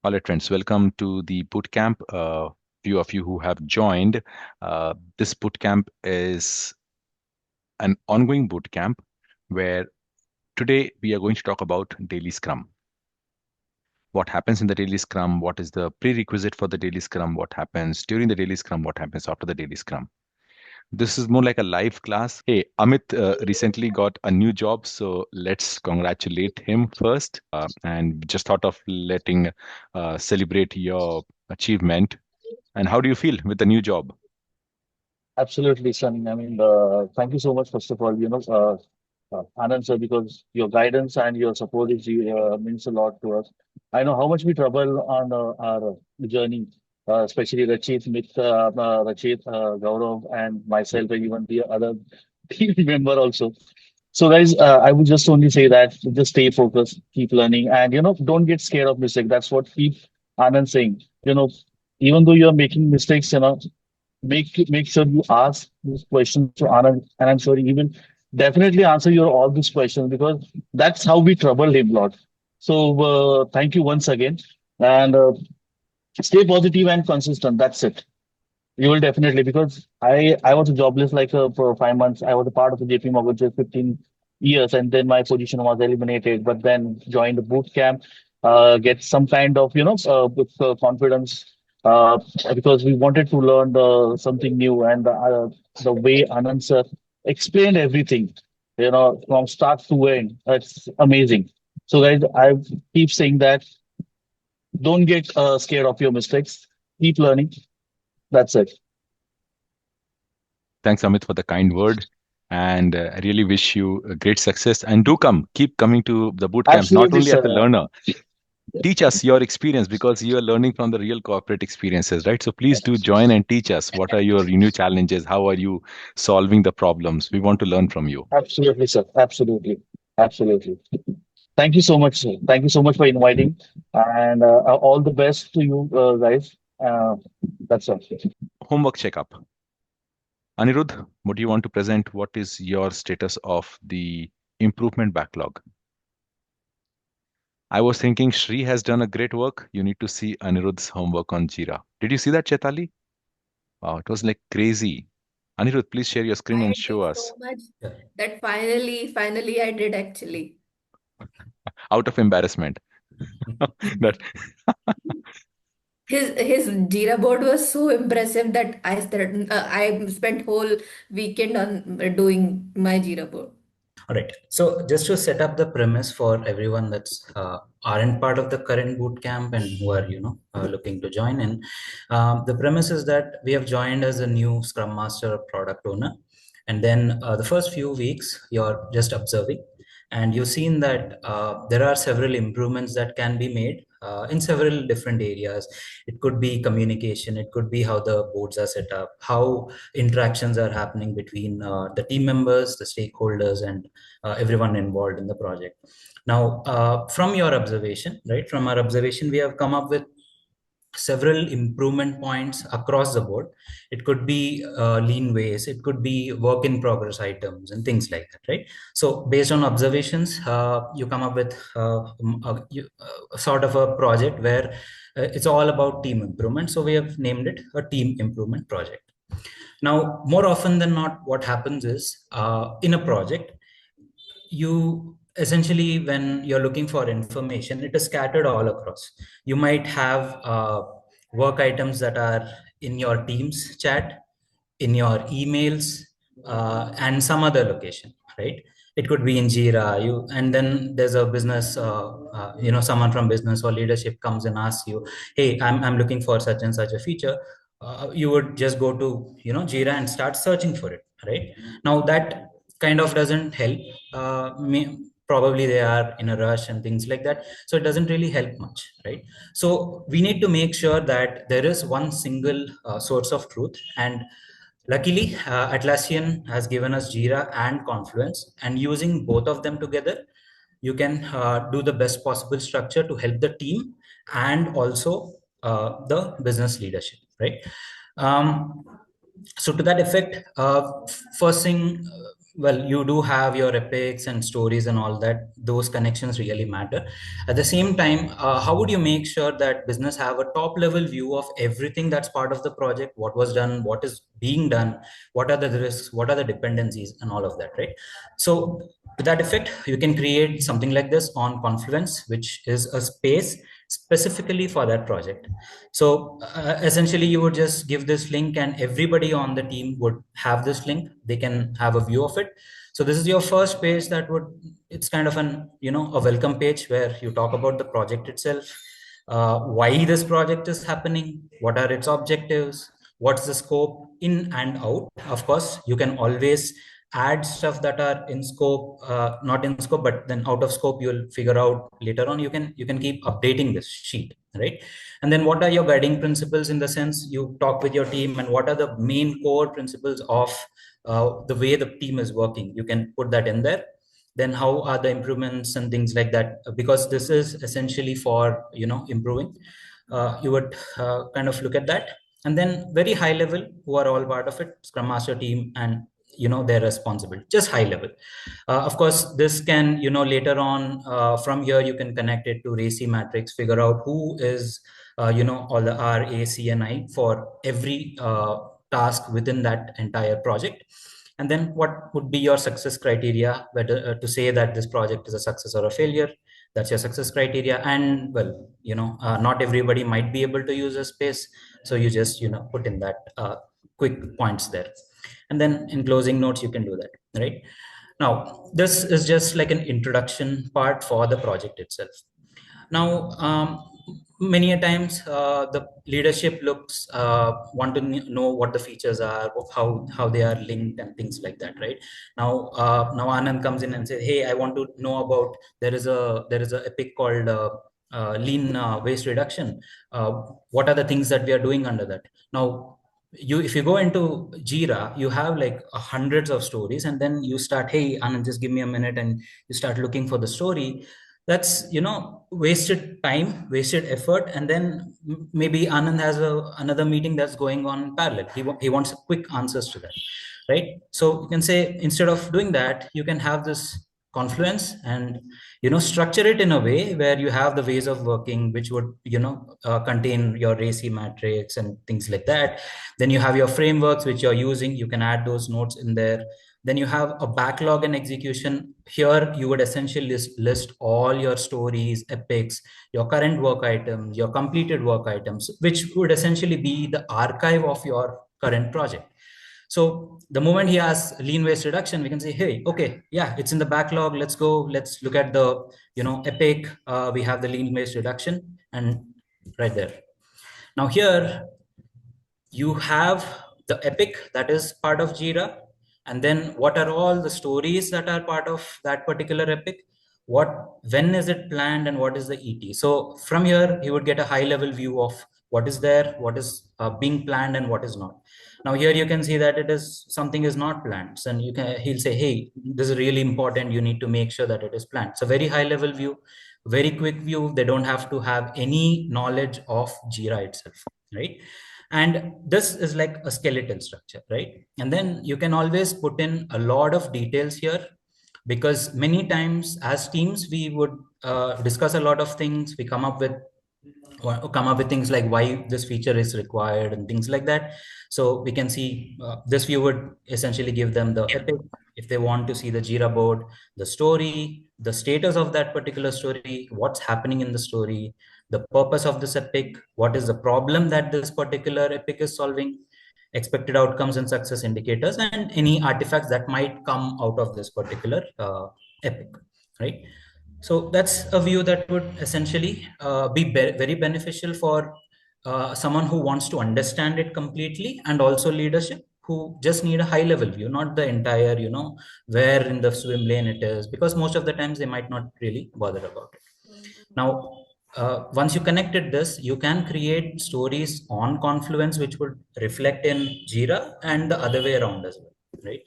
All right, friends, welcome to the bootcamp. Few of you who have joined. This bootcamp is an ongoing bootcamp where today we are going to talk about daily Scrum. What happens in the daily Scrum? What is the prerequisite for the daily Scrum? What happens during the daily Scrum? What happens after the daily Scrum? This is more like a live class. Hey, Amit recently got a new job, so let's congratulate him first. And just thought of letting celebrate your achievement. And how do you feel with the new job? Absolutely, Sunny. I mean, thank you so much, first of all, Anand sir, because your guidance and your support means a lot to us. I know how much we trouble on our journey, especially Rachit, Gaurav, and myself, and even the other team member also. So, guys, I would just only say that just stay focused, keep learning, and don't get scared of mistake. That's what keep Anand saying. Even though you're making mistakes, make sure you ask these questions to Anand, and I'm sure he will definitely answer your all these questions because that's how we troubled him a lot. So thank you once again, and stay positive and consistent. That's it. You will definitely because I was jobless like for 5 months. I was a part of the JP Morgan for 15 years, and then my position was eliminated. But then joined the boot camp, get some kind of with, confidence because we wanted to learn something new, and the way Anand sir explained everything, from start to end, it's amazing. So guys, I keep saying that don't get scared of your mistakes. Keep learning. That's it. Thanks, Amit, for the kind word. And I really wish you a great success. And do come, keep coming to the boot camps, not Absolutely, only as sir. a learner. Teach us your experience because you are learning from the real corporate experiences, right? So please do join and teach us. What are your new challenges? How are you solving the problems? We want to learn from you. Absolutely, sir. Absolutely. Absolutely. Thank you so much, sir. Thank you so much for inviting, and all the best to you guys. That's all. Homework checkup. Anirudh, what do you want to present? What is your status of the improvement backlog? I was thinking Shri has done a great work. You need to see Anirudh's homework on Jira. Did you see that, Chetali? Wow, it was like crazy. Anirudh, please share your screen and I show did us so much Yeah. that finally I did actually. out of embarrassment. That His Jira board was so impressive that I spent whole weekend on doing my Jira board. All right. So just to set up the premise for everyone that's aren't part of the current boot camp and who are looking to join in, the premise is that we have joined as a new Scrum Master or product owner, and then the first few weeks you're just observing, and you've seen that there are several improvements that can be made in several different areas. It could be communication, it could be how the boards are set up, how interactions are happening between the team members, the stakeholders, and everyone involved in the project. Now, from your observation, right, from our observation, we have come up with several improvement points across the board. It could be lean ways, it could be work in progress items and things like that, right? So based on observations, you come up with sort of a project where it's all about team improvement. So we have named it a team improvement project. Now, more often than not, what happens is in a project, you essentially, when you're looking for information, it is scattered all across. You might have work items that are in your team's chat, in your emails, and some other location, right? It could be in Jira. And then there's a business, someone from business or leadership comes and asks you, "Hey, I'm looking for such and such a feature." You would just go to Jira and start searching for it, right? Now that kind of doesn't help. Probably they are in a rush and things like that, so it doesn't really help much, right? So we need to make sure that there is one single source of truth, and luckily Atlassian has given us Jira and Confluence, and using both of them together, you can do the best possible structure to help the team and also the business leadership, right? um, so to that effect, first thing, well, you do have your epics and stories and all that. Those connections really matter. At the same time, how would you make sure that business have a top level view of everything that's part of the project, what was done, what is being done, what are the risks, what are the dependencies, and all of that, right? So to that effect, you can create something like this on Confluence, which is a space specifically for that project. So essentially, you would just give this link, and everybody on the team would have this link. They can have a view of it. So this is your first page that would, it's kind of an, a welcome page where you talk about the project itself, why this project is happening, what are its objectives, what's the scope in and out. Of course, you can always add stuff that are in scope, not in scope, but then out of scope, you'll figure out later on. You can keep updating this sheet, right? And then what are your guiding principles, in the sense you talk with your team, and what are the main core principles of the way the team is working. You can put that in there. Then how are the improvements and things like that, because this is essentially for improving. You would kind of look at that. And then very high level, who are all part of it, Scrum Master team, and they're responsible, just high level. Of course, this can, later on, from here you can connect it to RACI matrix, figure out who is all the R, A, C, and I for every task within that entire project. And then what would be your success criteria, whether to say that this project is a success or a failure. That's your success criteria. And well, not everybody might be able to use a space, so you just put in that quick points there. And then in closing notes, you can do that, right? Now, this is just like an introduction part for the project itself. Now, many a times the leadership looks want to know what the features are, how they are linked, and things like that, right? Now Anand comes in and says, "Hey, I want to know about, there is a epic called lean waste reduction. What are the things that we are doing under that?" Now, if you go into Jira, you have like hundreds of stories, and then you start, "Hey, Anand, just give me a minute," and you start looking for the story. That's wasted time, wasted effort. And then maybe Anand has another meeting that's going on in parallel. He wants quick answers to that, right? So you can say, instead of doing that, you can have this Confluence, and structure it in a way where you have the ways of working, which would contain your RACI matrix and things like that. Then you have your frameworks which you're using, you can add those notes in there. Then you have a backlog and execution. Here you would essentially list all your stories, epics, your current work items, your completed work items, which would essentially be the archive of your current project. So the moment he asks lean waste reduction, we can say, "Hey, okay, yeah, it's in the backlog. Let's go. Let's look at the, epic. We have the lean waste reduction," and right there. Now here you have the epic that is part of Jira, and then what are all the stories that are part of that particular epic, when is it planned, and what is the ET. So from here you would get a high level view of what is there, what is being planned, and what is not. Now here you can see that it is something is not planned, and he'll say, "Hey, this is really important, you need to make sure that it is planned." So very high level view, very quick view. They don't have to have any knowledge of Jira itself, right? And this is like a skeletal structure, right? And then you can always put in a lot of details here, because many times as teams we would discuss a lot of things. We come up with things like why this feature is required and things like that. So we can see this view would essentially give them the epic. If they want to see the Jira board, the story, the status of that particular story, what's happening in the story, the purpose of this epic, what is the problem that this particular epic is solving, expected outcomes and success indicators, and any artifacts that might come out of this particular epic, right? So that's a view that would essentially be very beneficial for someone who wants to understand it completely, and also leadership who just need a high level view, not the entire, where in the swim lane it is, because most of the times they might not really bother about it. Now, once you connected this, you can create stories on Confluence, which would reflect in Jira, and the other way around as well, right?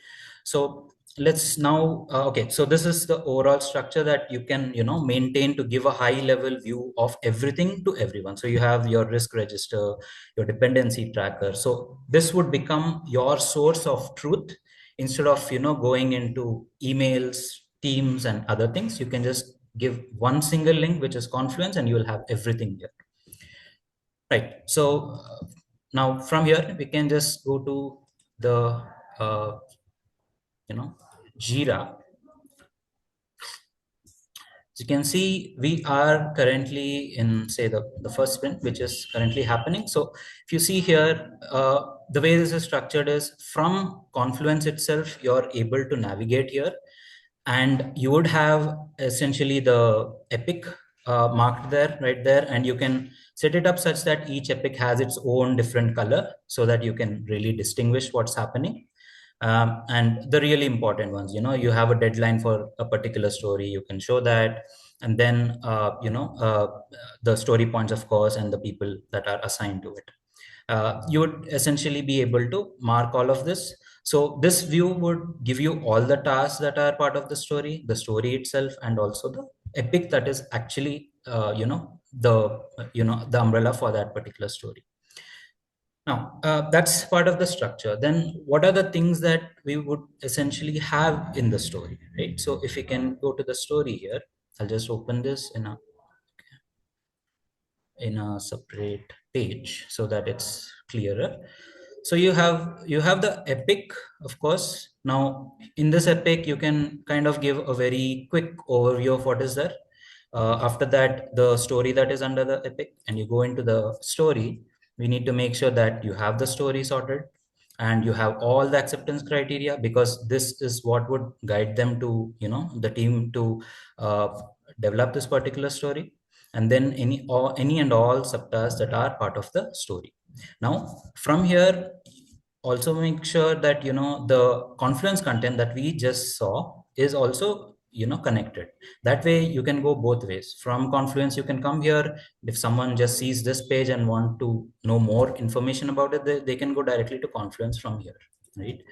So let's now, okay, so this is the overall structure that you can, maintain to give a high level view of everything to everyone. So you have your risk register, your dependency tracker. So this would become your source of truth instead of going into emails, Teams, and other things, you can just give one single link, which is Confluence, and you will have everything here. Right. So now from here, we can just go to the uh, Jira. As you can see, we are currently in, say, the first sprint, which is currently happening. So if you see here, the way this is structured is from Confluence itself, you're able to navigate here, and you would have essentially the epic marked there, right there, and you can set it up such that each epic has its own different color so that you can really distinguish what's happening. And the really important ones, you have a deadline for a particular story, you can show that. And then the story points, of course, and the people that are assigned to it. You would essentially be able to mark all of this. So this view would give you all the tasks that are part of the story itself, and also the epic that is actually the umbrella for that particular story. Now, that's part of the structure. Then what are the things that we would essentially have in the story, right? So if we can go to the story here, I'll just open this in a separate page so that it's clearer. So you have the epic, of course. Now in this epic, you can kind of give a very quick overview of what is there. After that, the story that is under the epic, and you go into the story. We need to make sure that you have the story sorted and you have all the acceptance criteria, because this is what would guide them to, the team to uh, develop this particular story. And then any and all subtasks that are part of the story. Now from here, also make sure that the Confluence content that we just saw is also connected. That way you can go both ways. From Confluence, you can come here. If someone just sees this page and want to know more information about it, they can go directly to Confluence from here, right?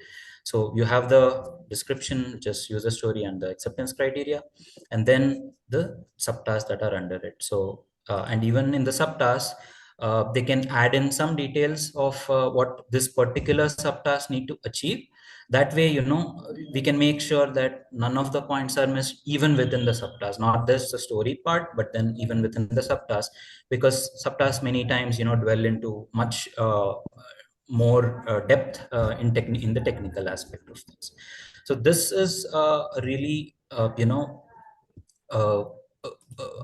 So you have the description, just user story, and the acceptance criteria, and then the subtasks that are under it. So and even in the subtasks, they can add in some details of what this particular subtask need to achieve. That way, we can make sure that none of the points are missed, even within the subtask, not just the story part, but then even within the subtask, because subtasks many times, dwell into much more depth in the technical aspect of things. So this is really, uh,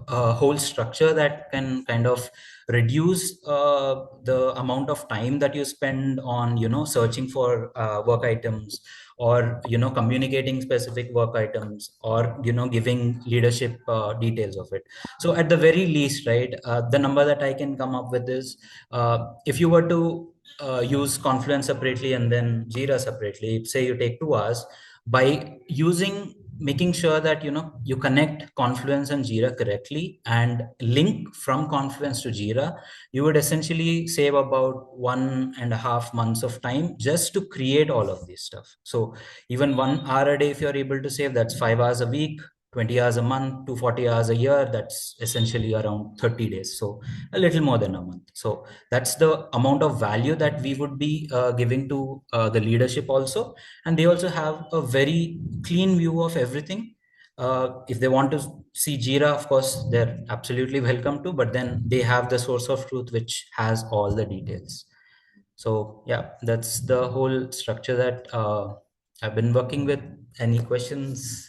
a whole structure that can kind of reduce the amount of time that you spend on searching for work items, or communicating specific work items, or giving leadership details of it. So at the very least, right, the number that I can come up with is, if you were to use Confluence separately and then Jira separately, say you take 2 hours, by making sure that you connect Confluence and Jira correctly and link from Confluence to Jira, you would essentially save about 1.5 months of time just to create all of this stuff. So even 1 hour a day, if you're able to save, that's 5 hours a week, 20 hours a month, 240 hours a year. That's essentially around 30 days. So a little more than a month. So that's the amount of value that we would be giving to the leadership also. And they also have a very clean view of everything. If they want to see Jira, of course, they're absolutely welcome to, but then they have the source of truth, which has all the details. So yeah, that's the whole structure that I've been working with. Any questions?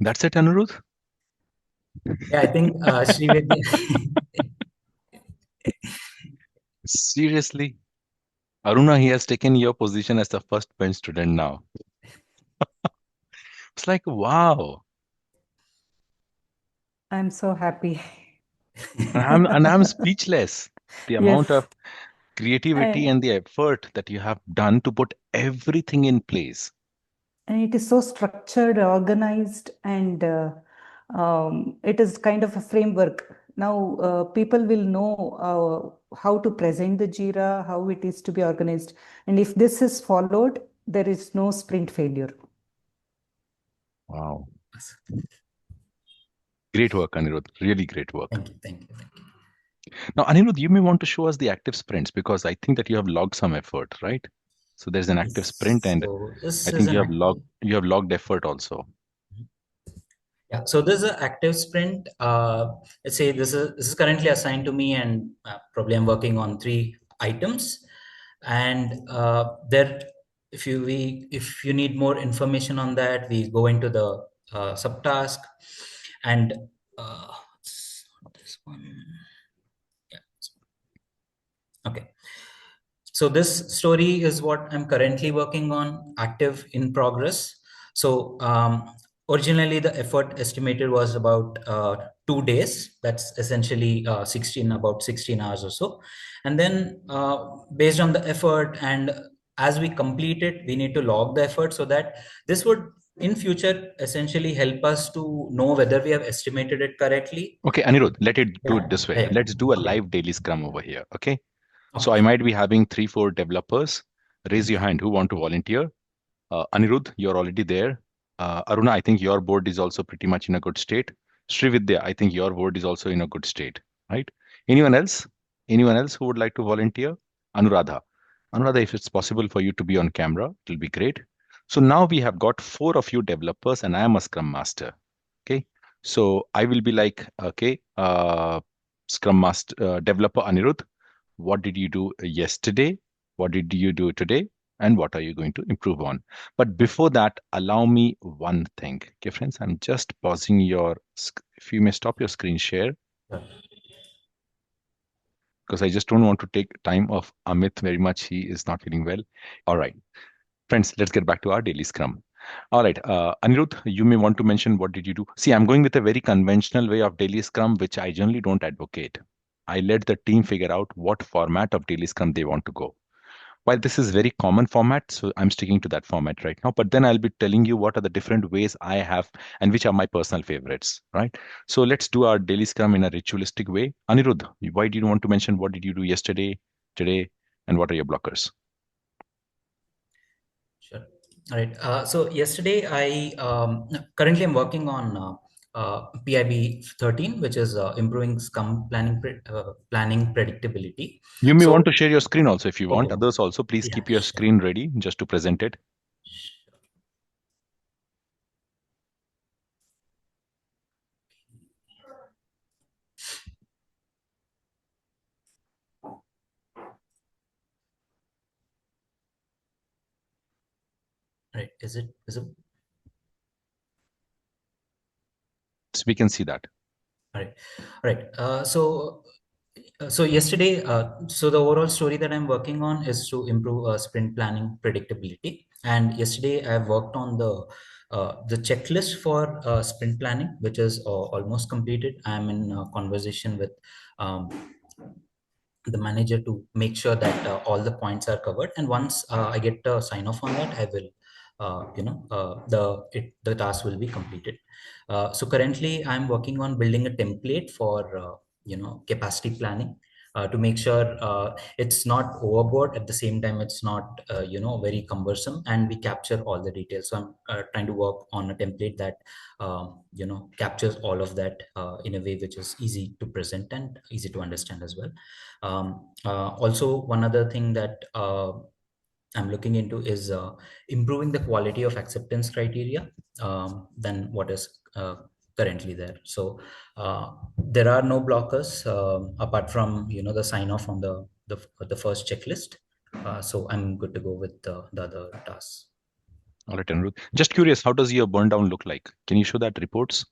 That's it, Anirudh? Yeah, I think Srivedya. Seriously? Aruna, he has taken your position as the first bench student now. It's like, wow. I'm so happy. And I'm speechless. The amount Yes. of creativity And, and the effort that you have done to put everything in place. and it is so structured, organized, and it is kind of a framework. Now, people will know how to present the Jira, how it is to be organized. And if this is followed, there is no sprint failure. Wow. Great work, Anirudh. Really great work. Thank you, thank you, thank you. Now, Anirudh, you may want to show us the active sprints because I think that you have logged some effort, right? So there's an active sprint, and So this I is think an active. you have logged effort also. Yeah, so this is an active sprint. Let's say this is currently assigned to me, and probably I'm working on 3 items. And there, if you need more information on that, we go into the subtask, and it's not this one. Yeah. Okay. So this story is what I'm currently working on, active in progress. So originally the effort estimated was about 2 days. That's essentially about 16 hours or so. And then based on the effort, and as we complete it, we need to log the effort, so that this would in future essentially help us to know whether we have estimated it correctly. Okay, Anirudh, let it do Yeah. it this way. Yeah. Let's do a Okay. live daily scrum over here. Okay. So I Okay. might be having 3, 4 developers. Raise your hand who want to volunteer. Anirudh, you're already there. Aruna, I think your board is also pretty much in a good state. Srividya, I think your board is also in a good state, right? Anyone else? Anyone else who would like to volunteer? Anuradha. Anuradha, if it's possible for you to be on camera, it'll be great. So now we have got 4 of you developers, and I am a Scrum Master. Okay. So I will be like, okay, Scrum Master, developer Anirudh, what did you do yesterday? What did you do today? And what are you going to improve on? But before that, allow me one thing. Okay, friends, I'm just pausing if you may stop your screen share, Yeah. because I just don't want to take time of Amit very much. He is not feeling well. All right, friends, let's get back to our daily scrum. All right, Anirudh, you may want to mention what did you do? See, I'm going with a very conventional way of daily scrum, which I generally don't advocate. I let the team figure out what format of daily scrum they want to go. While this is very common format, so I'm sticking to that format right now, but then I'll be telling you what are the different ways I have and which are my personal favorites, right? So let's do our daily scrum in a ritualistic way. Anirudh, why do you want to mention what did you do yesterday, today, and what are your blockers? Sure. All right. So yesterday, currently I'm working on PIB 13, which is improving Scrum planning predictability. You may want So to share your screen also if you want. okay, Others also, please yeah, keep your sure. screen ready just to present it. Right. Is it visible? So we can see that. All right. All right. So yesterday, so the overall story that I'm working on is to improve sprint planning predictability. And yesterday, I worked on the checklist for sprint planning, which is almost completed. I'm in conversation with um, the manager to make sure that all the points are covered. And once I get a sign off on that, I will, the task will be completed. So currently, I'm working on building a template for capacity planning. To make sure it's not overboard, at the same time it's not very cumbersome, and we capture all the details. So I'm trying to work on a template that captures all of that in a way which is easy to present and easy to understand as well. Also, one other thing that I'm looking into is improving the quality of acceptance criteria than what is currently there. So there are no blockers apart from the sign off on the first checklist. So I'm good to go with the other tasks. All right, Anirudh. Just curious, how does your burn down look like? Can you show that reports?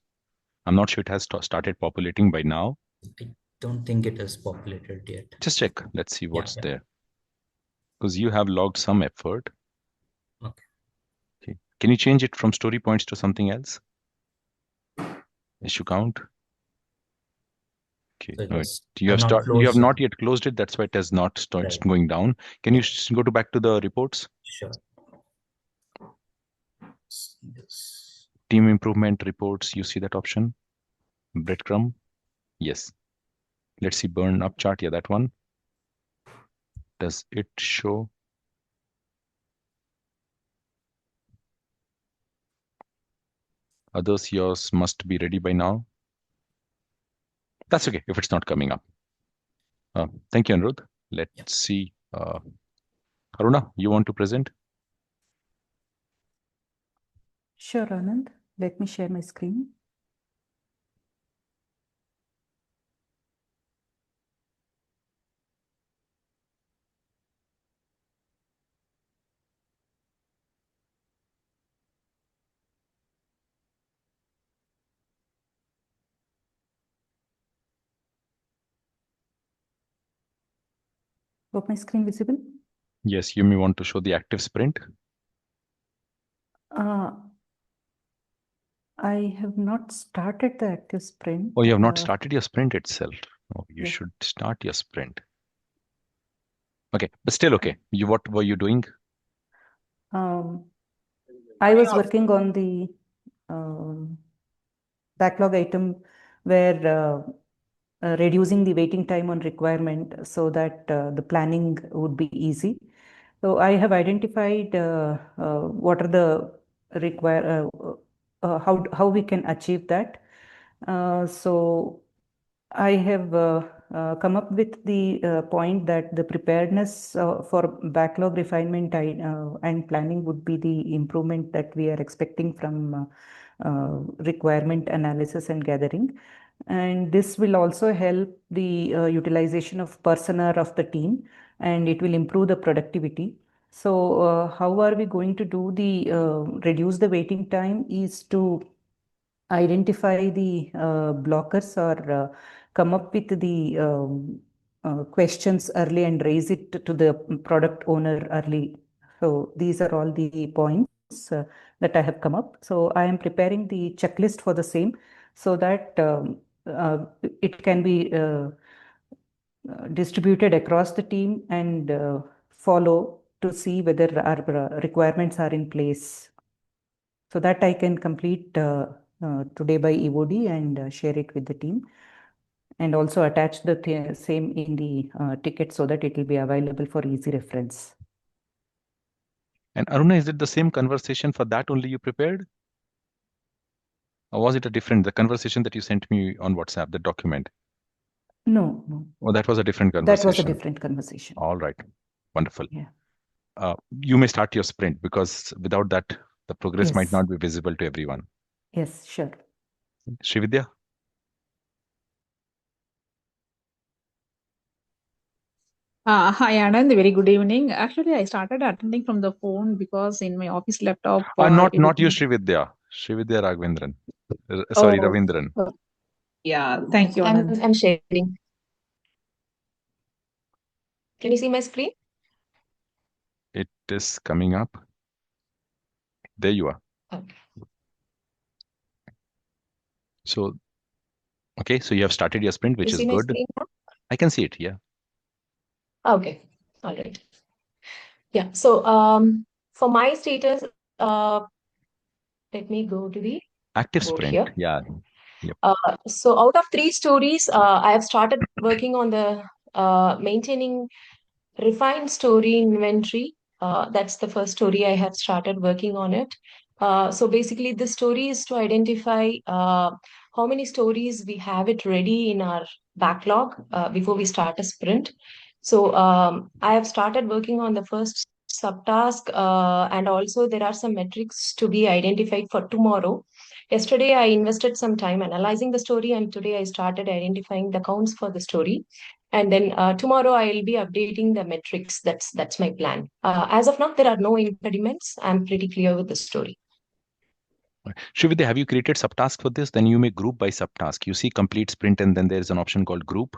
I'm not sure it has started populating by now. I don't think it is populated yet. Just check. Let's see Yeah, what's yeah. there. Because you have logged some effort. Okay. Okay. Can you change it from story points to something else? Issue count. Okay. So it No, was, you I've have not you have closed. not yet closed it. That's why it has not started Right. going down. Can you go to back to the reports? Sure. Yes. Team improvement reports. You see that option? Breadcrumb. Yes. Let's see burn up chart. Yeah, that one. Does it show? Others, yours must be ready by now. That's okay if it's not coming up. Thank you, Anirudh. Let's see. Aruna, you want to present? Sure, Anand. Let me share my screen. Hope my screen visible? Yes, you may want to show the active sprint. I have not started the active sprint. Oh, you have not started your sprint itself. Oh, you Yeah. should start your sprint. Okay, but still okay. What were you doing? I was working on the backlog item where reducing the waiting time on requirement so that the planning would be easy. So I have identified what are the how we can achieve that. So I have come up with the point that the preparedness for backlog refinement and planning would be the improvement that we are expecting from requirement analysis and gathering. And this will also help the utilization of personnel of the team, and it will improve the productivity. So, how are we going to do the reduce the waiting time is to identify the blockers or come up with the questions early and raise it to the product owner early. So these are all the points that I have come up. So I am preparing the checklist for the same so that it can be distributed across the team and follow to see whether our requirements are in place so that I can complete today by EOD and share it with the team and also attach the same in the ticket so that it will be available for easy reference. And Aruna, is it the same conversation for that only you prepared? Or was it a different, the conversation that you sent me on WhatsApp, the document? No, no. Oh, that was a different That was a conversation. different conversation. All right. Wonderful. Yeah. You may start your sprint because without that, the progress might Yes. not be visible to everyone. Yes, sure. Srividya? Hi, Anand. Very good evening. Actually, I started attending from the phone because in my office laptop, Not you, everything. Srividya. Srividya Raghavendran. Sorry, Oh, Ravindran. yeah. Thank you, Anand. I'm sharing. Can you see my screen? It is coming up. There you are. Okay. So, okay, so you have started your sprint, which You is see my good. screen now? I can see it, yeah. Okay. All right. Yeah. So for my status, let me go to the Active board sprint, here. yeah. Yep. So out of 3 stories, I have started working on the maintaining refined story inventory. That's the first story I have started working on it. So basically, the story is to identify how many stories we have it ready in our backlog before we start a sprint. So I have started working on the first subtask, and also there are some metrics to be identified for tomorrow. Yesterday, I invested some time analyzing the story, and today I started identifying the counts for the story. And then tomorrow I'll be updating the metrics. That's my plan. As of now, there are no impediments. I'm pretty clear with the story. Srividya, have you created subtask for this? Then you may group by subtask. You see complete sprint and then there's an option called group.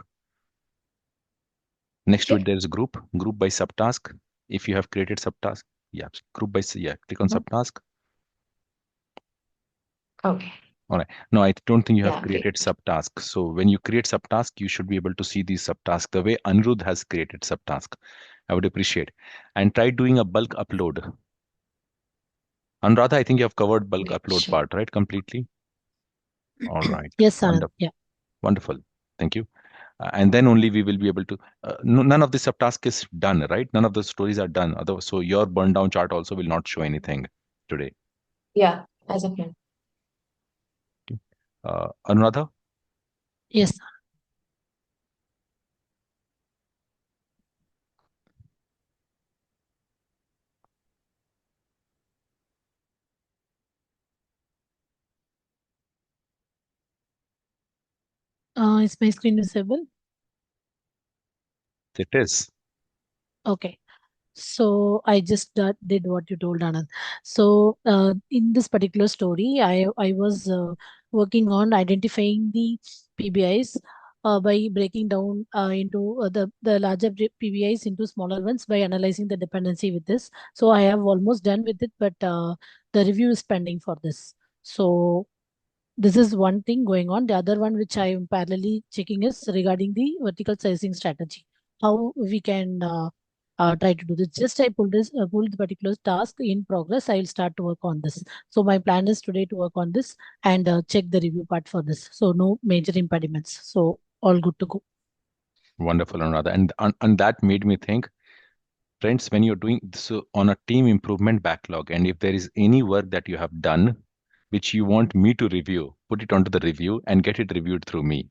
Next to it, there's group by subtask. If you have created subtask, yeah, group by, yeah, click on subtask. Okay. All right. No, I don't think you have Yeah, created great. subtask. So when you create subtask, you should be able to see these subtask the way Anirudh has created subtask. I would appreciate. And try doing a bulk upload. Anuradha, I think you have covered bulk Great, upload sure. part, right? Completely. All right. Yes, Anand. Wonderful. Yeah. Wonderful. Thank you. And then only we will be able to. None of the subtask is done, right? None of the stories are done. So your burn down chart also will not show anything today. Yeah, as of now. Anuradha? Yes. Is my screen visible? It is. Okay. So I just did what you told, Anand. So in this particular story, I was working on identifying the PBIs by breaking down into the larger PBIs into smaller ones by analyzing the dependency with this. So I have almost done with it, but the review is pending for this. So this is one thing going on. The other one which I am parallelly checking is regarding the vertical sizing strategy. How we can try to do this. Just I pulled the particular task in progress. I will start to work on this. So my plan is today to work on this and check the review part for this. So no major impediments. So all good to go. Wonderful, Anuradha. And that made me think, friends, when you're doing so on a team improvement backlog, and if there is any work that you have done which you want me to review, put it onto the review and get it reviewed through me.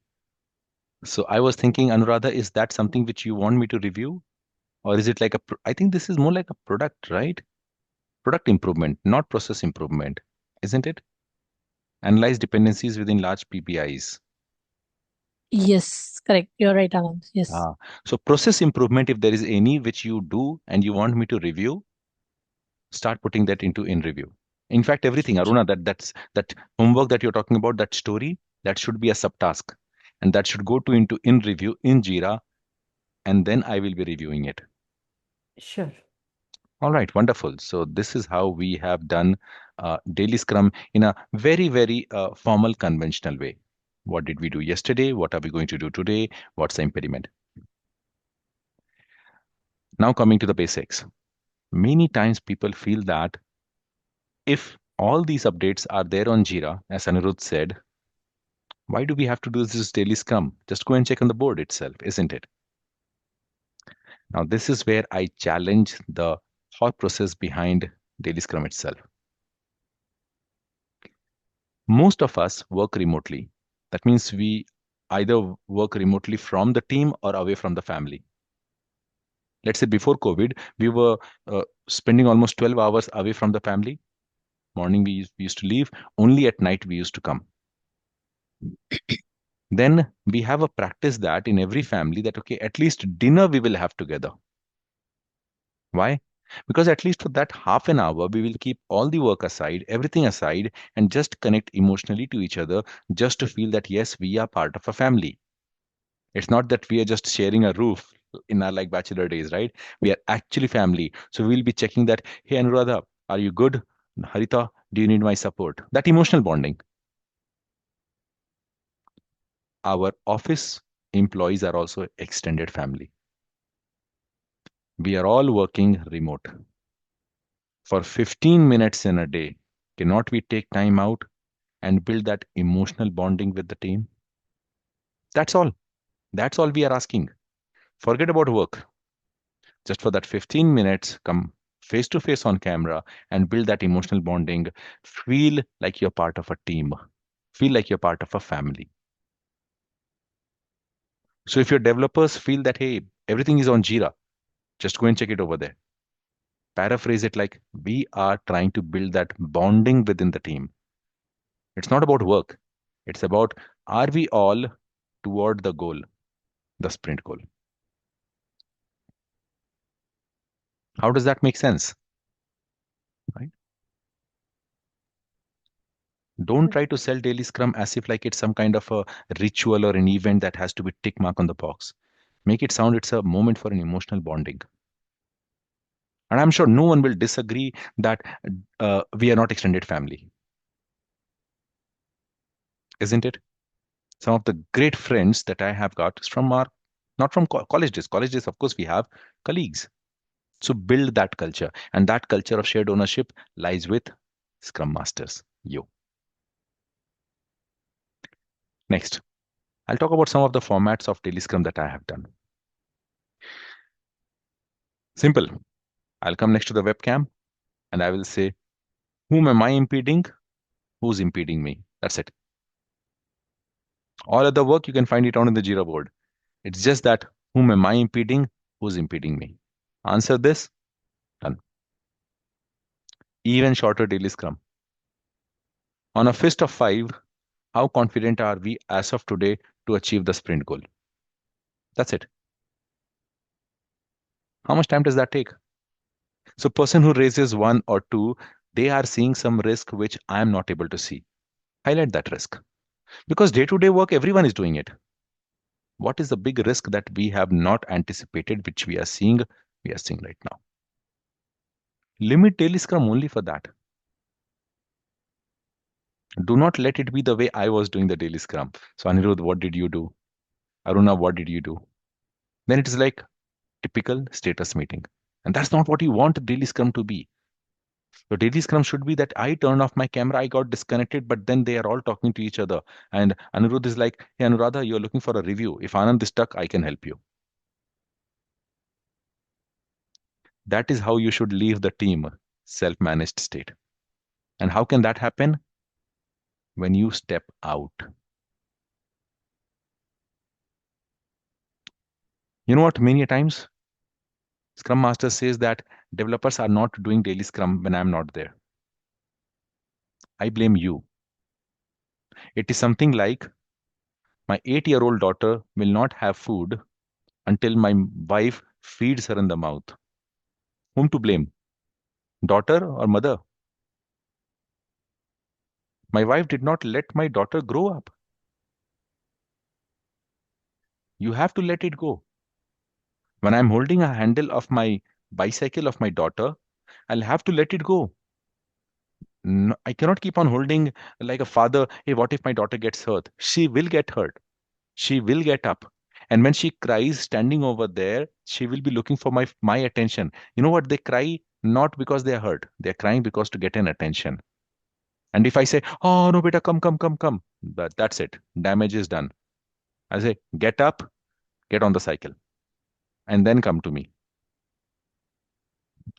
So I was thinking, Anuradha, is that something which you want me to review? Or is it like I think this is more like a product, right? Product improvement, not process improvement, isn't it? Analyze dependencies within large PPIs. Yes, correct. You're right, Anand. Yes. So process improvement, if there is any which you do and you want me to review, start putting that into in review. In fact, everything, Aruna, that homework that you're talking about, that story, that should be a subtask. And that should go to into in review in Jira, and then I will be reviewing it. Sure. All right, wonderful. So this is how we have done daily Scrum in a very, very formal, conventional way. What did we do yesterday? What are we going to do today? What's the impediment? Now coming to the basics. Many times people feel that if all these updates are there on Jira, as Anirudh said, why do we have to do this daily Scrum? Just go and check on the board itself, isn't it? Now this is where I challenge the thought process behind daily Scrum itself. Most of us work remotely. That means we either work remotely from the team or away from the family. Let's say before COVID, we were spending almost 12 hours away from the family. Morning we used to leave, only at night we used to come. Then we have a practice that in every family that, okay, at least dinner we will have together. Why? Because at least for that half an hour, we will keep all the work aside, everything aside, and just connect emotionally to each other, just to feel that, yes, we are part of a family. It's not that we are just sharing a roof in our like bachelor days, right? We are actually family. So we'll be checking that, hey, Anuradha, are you good? Harita, do you need my support? That emotional bonding. Our office employees are also extended family. We are all working remote. For 15 minutes in a day, cannot we take time out and build that emotional bonding with the team? That's all. That's all we are asking. Forget about work. Just for that 15 minutes, come face to face on camera and build that emotional bonding. Feel like you're part of a team. Feel like you're part of a family. So if your developers feel that, hey, everything is on Jira, just go and check it over there. Paraphrase it like we are trying to build that bonding within the team. It's not about work. It's about, are we all toward the goal, the sprint goal? How does that make sense? Right? Don't try to sell daily Scrum as if like it's some kind of a ritual or an event that has to be tick mark on the box. Make it sound it's a moment for an emotional bonding. And I'm sure no one will disagree that we are not extended family, isn't it? Some of the great friends that I have got is from our, not from college days. College days, of course, we have colleagues. So build that culture. And that culture of shared ownership lies with Scrum Masters, you. Next, I'll talk about some of the formats of daily Scrum that I have done. Simple. I'll come next to the webcam and I will say, whom am I impeding? Who's impeding me? That's it. All other work, you can find it out in the Jira board. It's just that, whom am I impeding? Who's impeding me? Answer this, done. Even shorter daily Scrum. On a fist of 5, how confident are we as of today to achieve the sprint goal. That's it. How much time does that take? So person who raises one or two, they are seeing some risk which I am not able to see. Highlight that risk. Because day-to-day work, everyone is doing it. What is the big risk that we have not anticipated, which we are seeing right now? Limit daily scrum only for that. Do not let it be the way I was doing the daily scrum. So Anirudh, what did you do? Aruna, what did you do? Then it is like typical status meeting. And that's not what you want a daily scrum to be. Your daily scrum should be that I turned off my camera, I got disconnected, but then they are all talking to each other. And Anirudh is like, hey, Anuradha, you're looking for a review. If Anand is stuck, I can help you. That is how you should leave the team, self-managed state. And how can that happen? When you step out. You know what? Many times, Scrum Master says that developers are not doing daily Scrum when I'm not there. I blame you. It is something like my 8-year-old daughter will not have food until my wife feeds her in the mouth. Whom to blame? Daughter or mother? My wife did not let my daughter grow up. You have to let it go. When I'm holding a handle of my bicycle of my daughter, I'll have to let it go. No, I cannot keep on holding like a father. Hey, what if my daughter gets hurt? She will get hurt. She will get up. And when she cries standing over there, she will be looking for my attention. You know what? They cry not because they are hurt. They're crying because to get an attention. And if I say, oh no, beta, come, come, come, come, that's it. Damage is done. I say, get up, get on the cycle, and then come to me.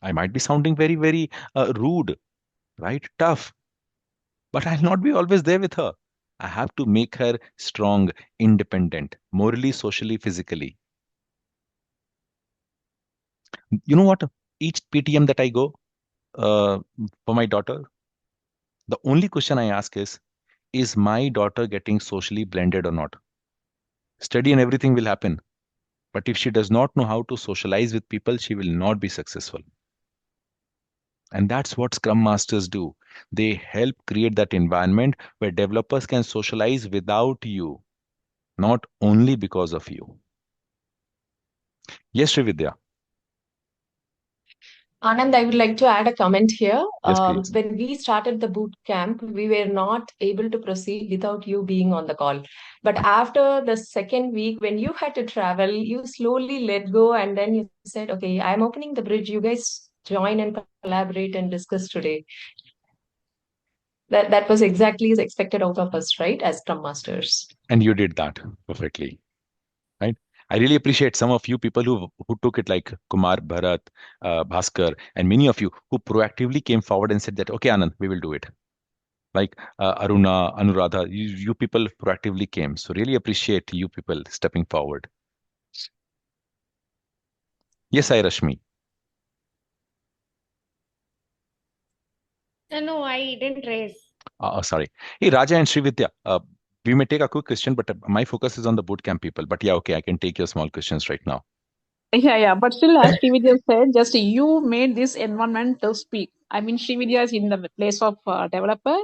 I might be sounding very, very rude, right? Tough, but I'll not be always there with her. I have to make her strong, independent, morally, socially, physically. You know what? Each PTM that I go uh, for my daughter, the only question I ask is my daughter getting socially blended or not? Study and everything will happen. But if she does not know how to socialize with people, she will not be successful. And that's what Scrum Masters do. They help create that environment where developers can socialize without you, not only because of you. Yes, Srividya. Anand, I would like to add a comment here. Yes, please. When we started the boot camp, we were not able to proceed without you being on the call. But after the second week, when you had to travel, you slowly let go and then you said, okay, I'm opening the bridge. You guys join and collaborate and discuss today. That was exactly as expected out of us, right? As Scrum Masters. And you did that perfectly, right? I really appreciate some of you people who took it like Kumar, Bharat, Bhaskar, and many of you who proactively came forward and said that, okay, Anand, we will do it. Like Aruna, Anuradha, you people proactively came. So really appreciate you people stepping forward. Yes, I, Rashmi. No, I didn't raise. Sorry. Hey, Raja and Srividya, we may take a quick question, but my focus is on the bootcamp people. But yeah, okay, I can take your small questions right now. Yeah. But still, as Srividya said, just you made this environment to speak. I mean, Srividya is in the place of developer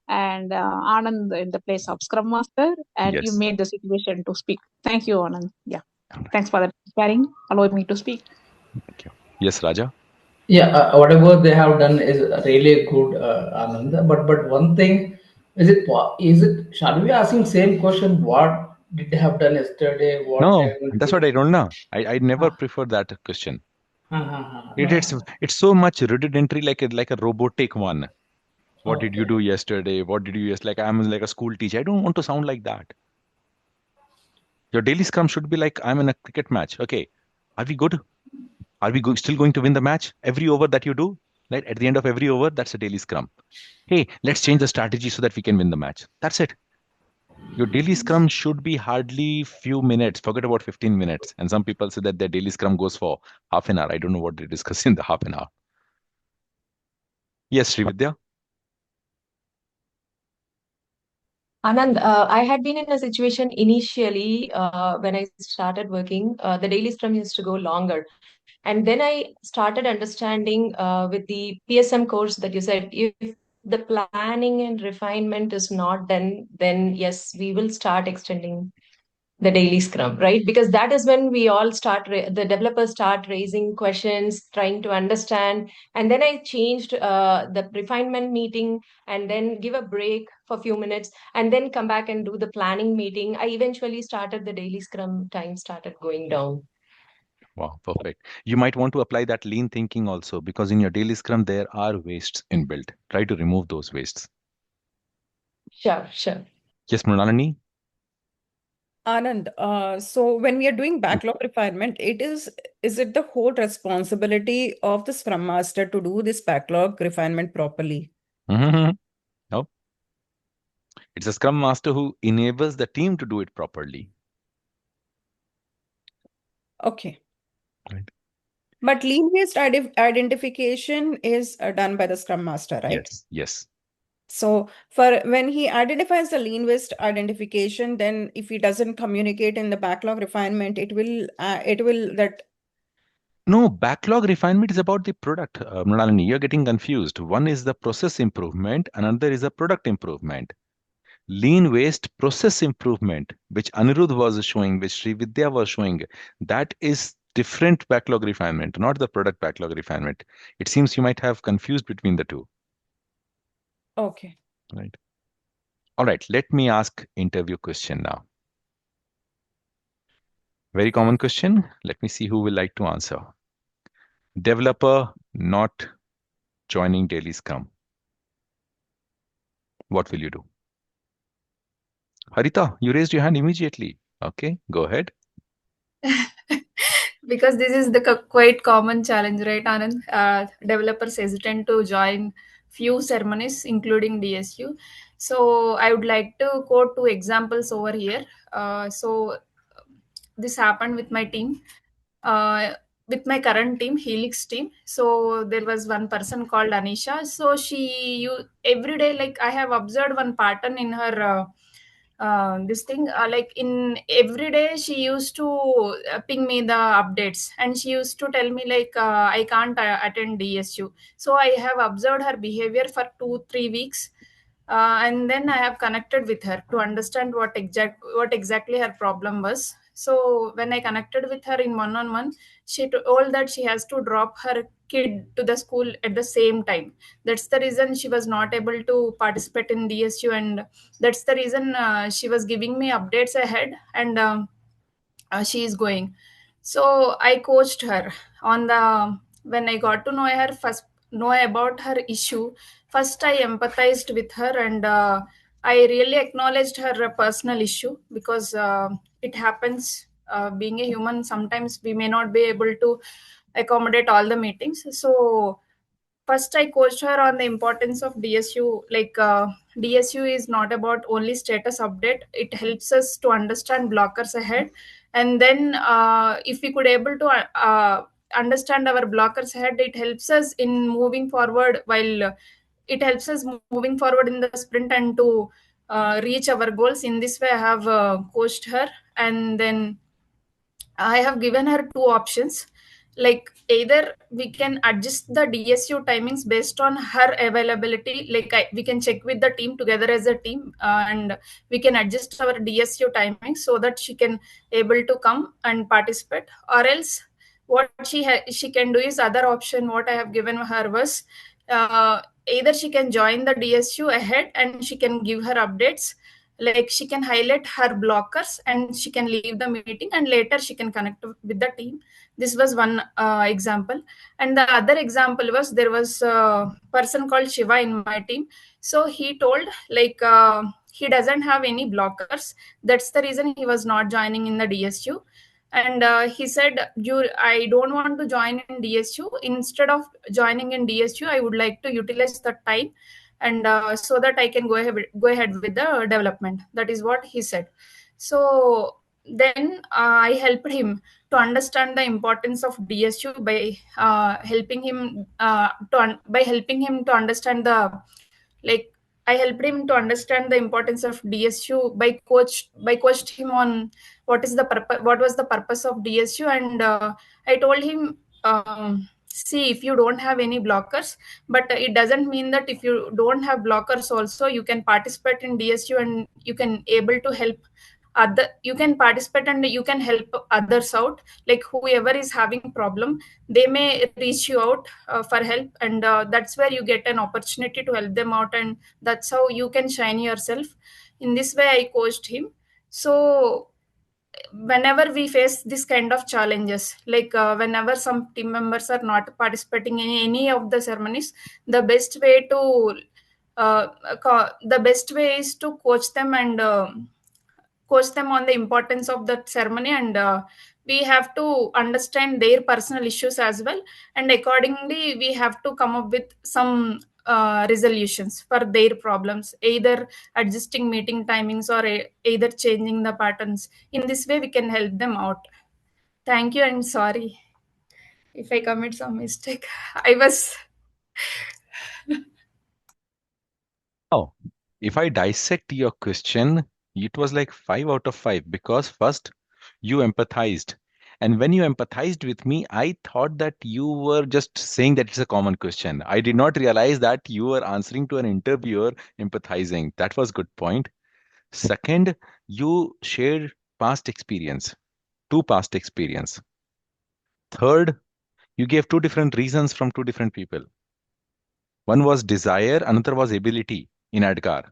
and Anand in the place of Scrum Master, and you Yes. made the situation to speak. Thank you, Anand. Yeah. Thanks for that sharing, allowing me to speak. Thank you. Yes, Raja. Yeah, whatever they have done is really good, Anand. But one thing is it shall we asking same question? What did they have done yesterday? What they No, are going that's what to? I don't know. I never Uh, prefer that question. no, It's so much redundantry, like a robotic one. What did you okay. do yesterday? What did you yes? Like I'm like a school teacher. I don't want to sound like that. Your daily scrum should be like I'm in a cricket match. Okay, are we good? Are we still going to win the match? Every over that you do, right? At the end of every over, that's a daily scrum. Hey, let's change the strategy so that we can win the match. That's it. Your daily scrum should be hardly few minutes. Forget about 15 minutes. And some people say that their daily scrum goes for half an hour. I don't know what they discuss in the half an hour. Yes, Srividya. Anand, I had been in a situation initially when I started working, the daily scrum used to go longer. And then I started understanding with the PSM course that you said, if the planning and refinement is not done, then yes, we will start extending the daily scrum, right? Because that is when we all the developers start raising questions, trying to understand. And then I changed the refinement meeting and then give a break for a few minutes and then come back and do the planning meeting. I eventually started the daily scrum time started going down. Wow, perfect. You might want to apply that lean thinking also, because in your daily scrum there are wastes inbuilt. Try to remove those wastes. Sure, sure. Yes, Mrinalini? Anand, so when we are doing backlog refinement, is it the whole responsibility of the Scrum Master to do this backlog refinement properly? No, it's a Scrum Master who enables the team to do it properly. Okay. Right. But lean waste identification is done by the Scrum Master, right? Yes, yes. So for when he identifies the lean waste identification, then if he doesn't communicate in the backlog refinement, it will that. No, backlog refinement is about the product. Mrinalini, you're getting confused. One is the process improvement, another is the product improvement. Lean waste process improvement, which Anirudh was showing, which Sri Vidya was showing, that is different backlog refinement, not the product backlog refinement. It seems you might have confused between the two. Okay. Right. All right, let me ask interview question now. Very common question. Let me see who will like to answer. Developer not joining daily Scrum. What will you do? Harita, you raised your hand immediately. Okay, go ahead. Because this is the quite common challenge, right, Anand? Developers hesitant to join few ceremonies, including DSU. So I would like to quote two examples over here. So this happened with my team. Uh, with my current team, Helix team. So there was one person called Anisha. So you every day, like I have observed one pattern in her. This thing like in every day she used to ping me the updates, and she used to tell me like I can't attend DSU. So I have observed her behavior for 2 3 weeks, and then I have connected with her to understand what exactly her problem was. So when I connected with her in one-on-one, she told that she has to drop her kid to the school at the same time. That's the reason she was not able to participate in DSU, and that's the reason she was giving me updates ahead, and she is going. So I coached her on the when I got to know about her issue. First I empathized with her, and I really acknowledged her personal issue, because it happens, being a human, sometimes we may not be able to accommodate all the meetings. So first I coached her on the importance of DSU. Like DSU is not about only status update, it helps us to understand blockers ahead. And then if we could able to understand our blockers ahead, it helps us in moving forward, while it helps us moving forward in the sprint, and to reach our goals. In this way I have coached her, and then I have given her two options. Like either we can adjust the DSU timings based on her availability. Like we can check with the team together as a team, and we can adjust our DSU timings so that she can able to come and participate. Or else, what she can do is other option. What I have given her was either she can join the DSU ahead and she can give her updates, like she can highlight her blockers and she can leave the meeting, and later she can connect with the team. This was one example. And the other example was, there was a person called Shiva in my team. So he told like he doesn't have any blockers, that's the reason he was not joining in the DSU. And he said, I don't want to join in DSU. Instead of joining in DSU, I would like to utilize the time, and so that I can go ahead with the development. That is what he said. So then I helped him to understand the importance of DSU by helping him to understand the, like, I helped him to understand the importance of DSU by coached him on what was the purpose of DSU, and I told him, see, if you don't have any blockers, but it doesn't mean that if you don't have blockers also you can participate in DSU and you can able to help you can participate and you can help others out, like whoever is having problem, they may reach you out for help, and that's where you get an opportunity to help them out, and that's how you can shine yourself. In this way I coached him. So whenever we face this kind of challenges, like whenever some team members are not participating in any of the ceremonies, the best way to the best way is to coach them on the importance of that ceremony, and we have to understand their personal issues as well, and accordingly we have to come up with some resolutions for their problems, either adjusting meeting timings or either changing the patterns. In this way we can help them out. Thank you, and sorry if I commit some mistake. I was Oh, if I dissect your question, it was like 5 out of 5 because first you empathized. And when you empathized with me, I thought that you were just saying that it's a common question. I did not realize that you were answering to an interviewer empathizing. That was good point. Second, you shared past experience, two past experience. Third, you gave two different reasons from two different people. One was desire, another was ability in Adgar,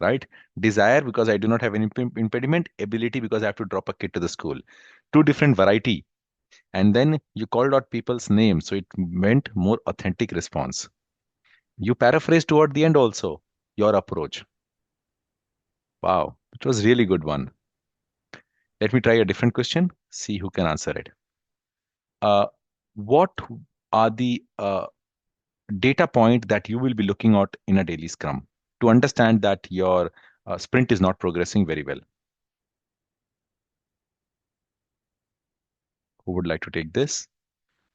right? Desire because I do not have any impediment, ability because I have to drop a kid to the school. Two different variety. And then you called out people's names, so it meant more authentic response. You paraphrased toward the end also your approach. Wow, it was really good one. Let me try a different question, see who can answer it. What are the data point that you will be looking at in a daily scrum to understand that your sprint is not progressing very well? Who would like to take this?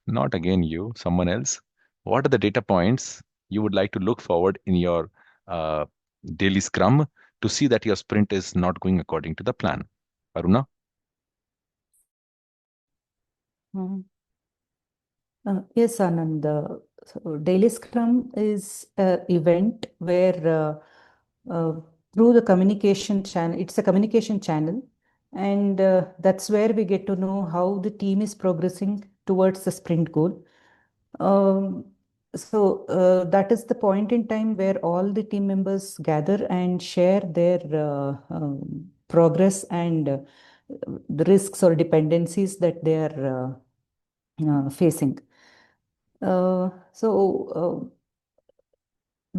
Not again you, someone else. What are the data points you would like to look forward in your uh, daily scrum to see that your sprint is not going according to the plan? Aruna? Mhm. Yes, Anand. So Daily Scrum is an event where through the communication channel, it's a communication channel, and that's where we get to know how the team is progressing towards the sprint goal. Um, that is the point in time where all the team members gather and share their progress and the risks or dependencies that they are facing. The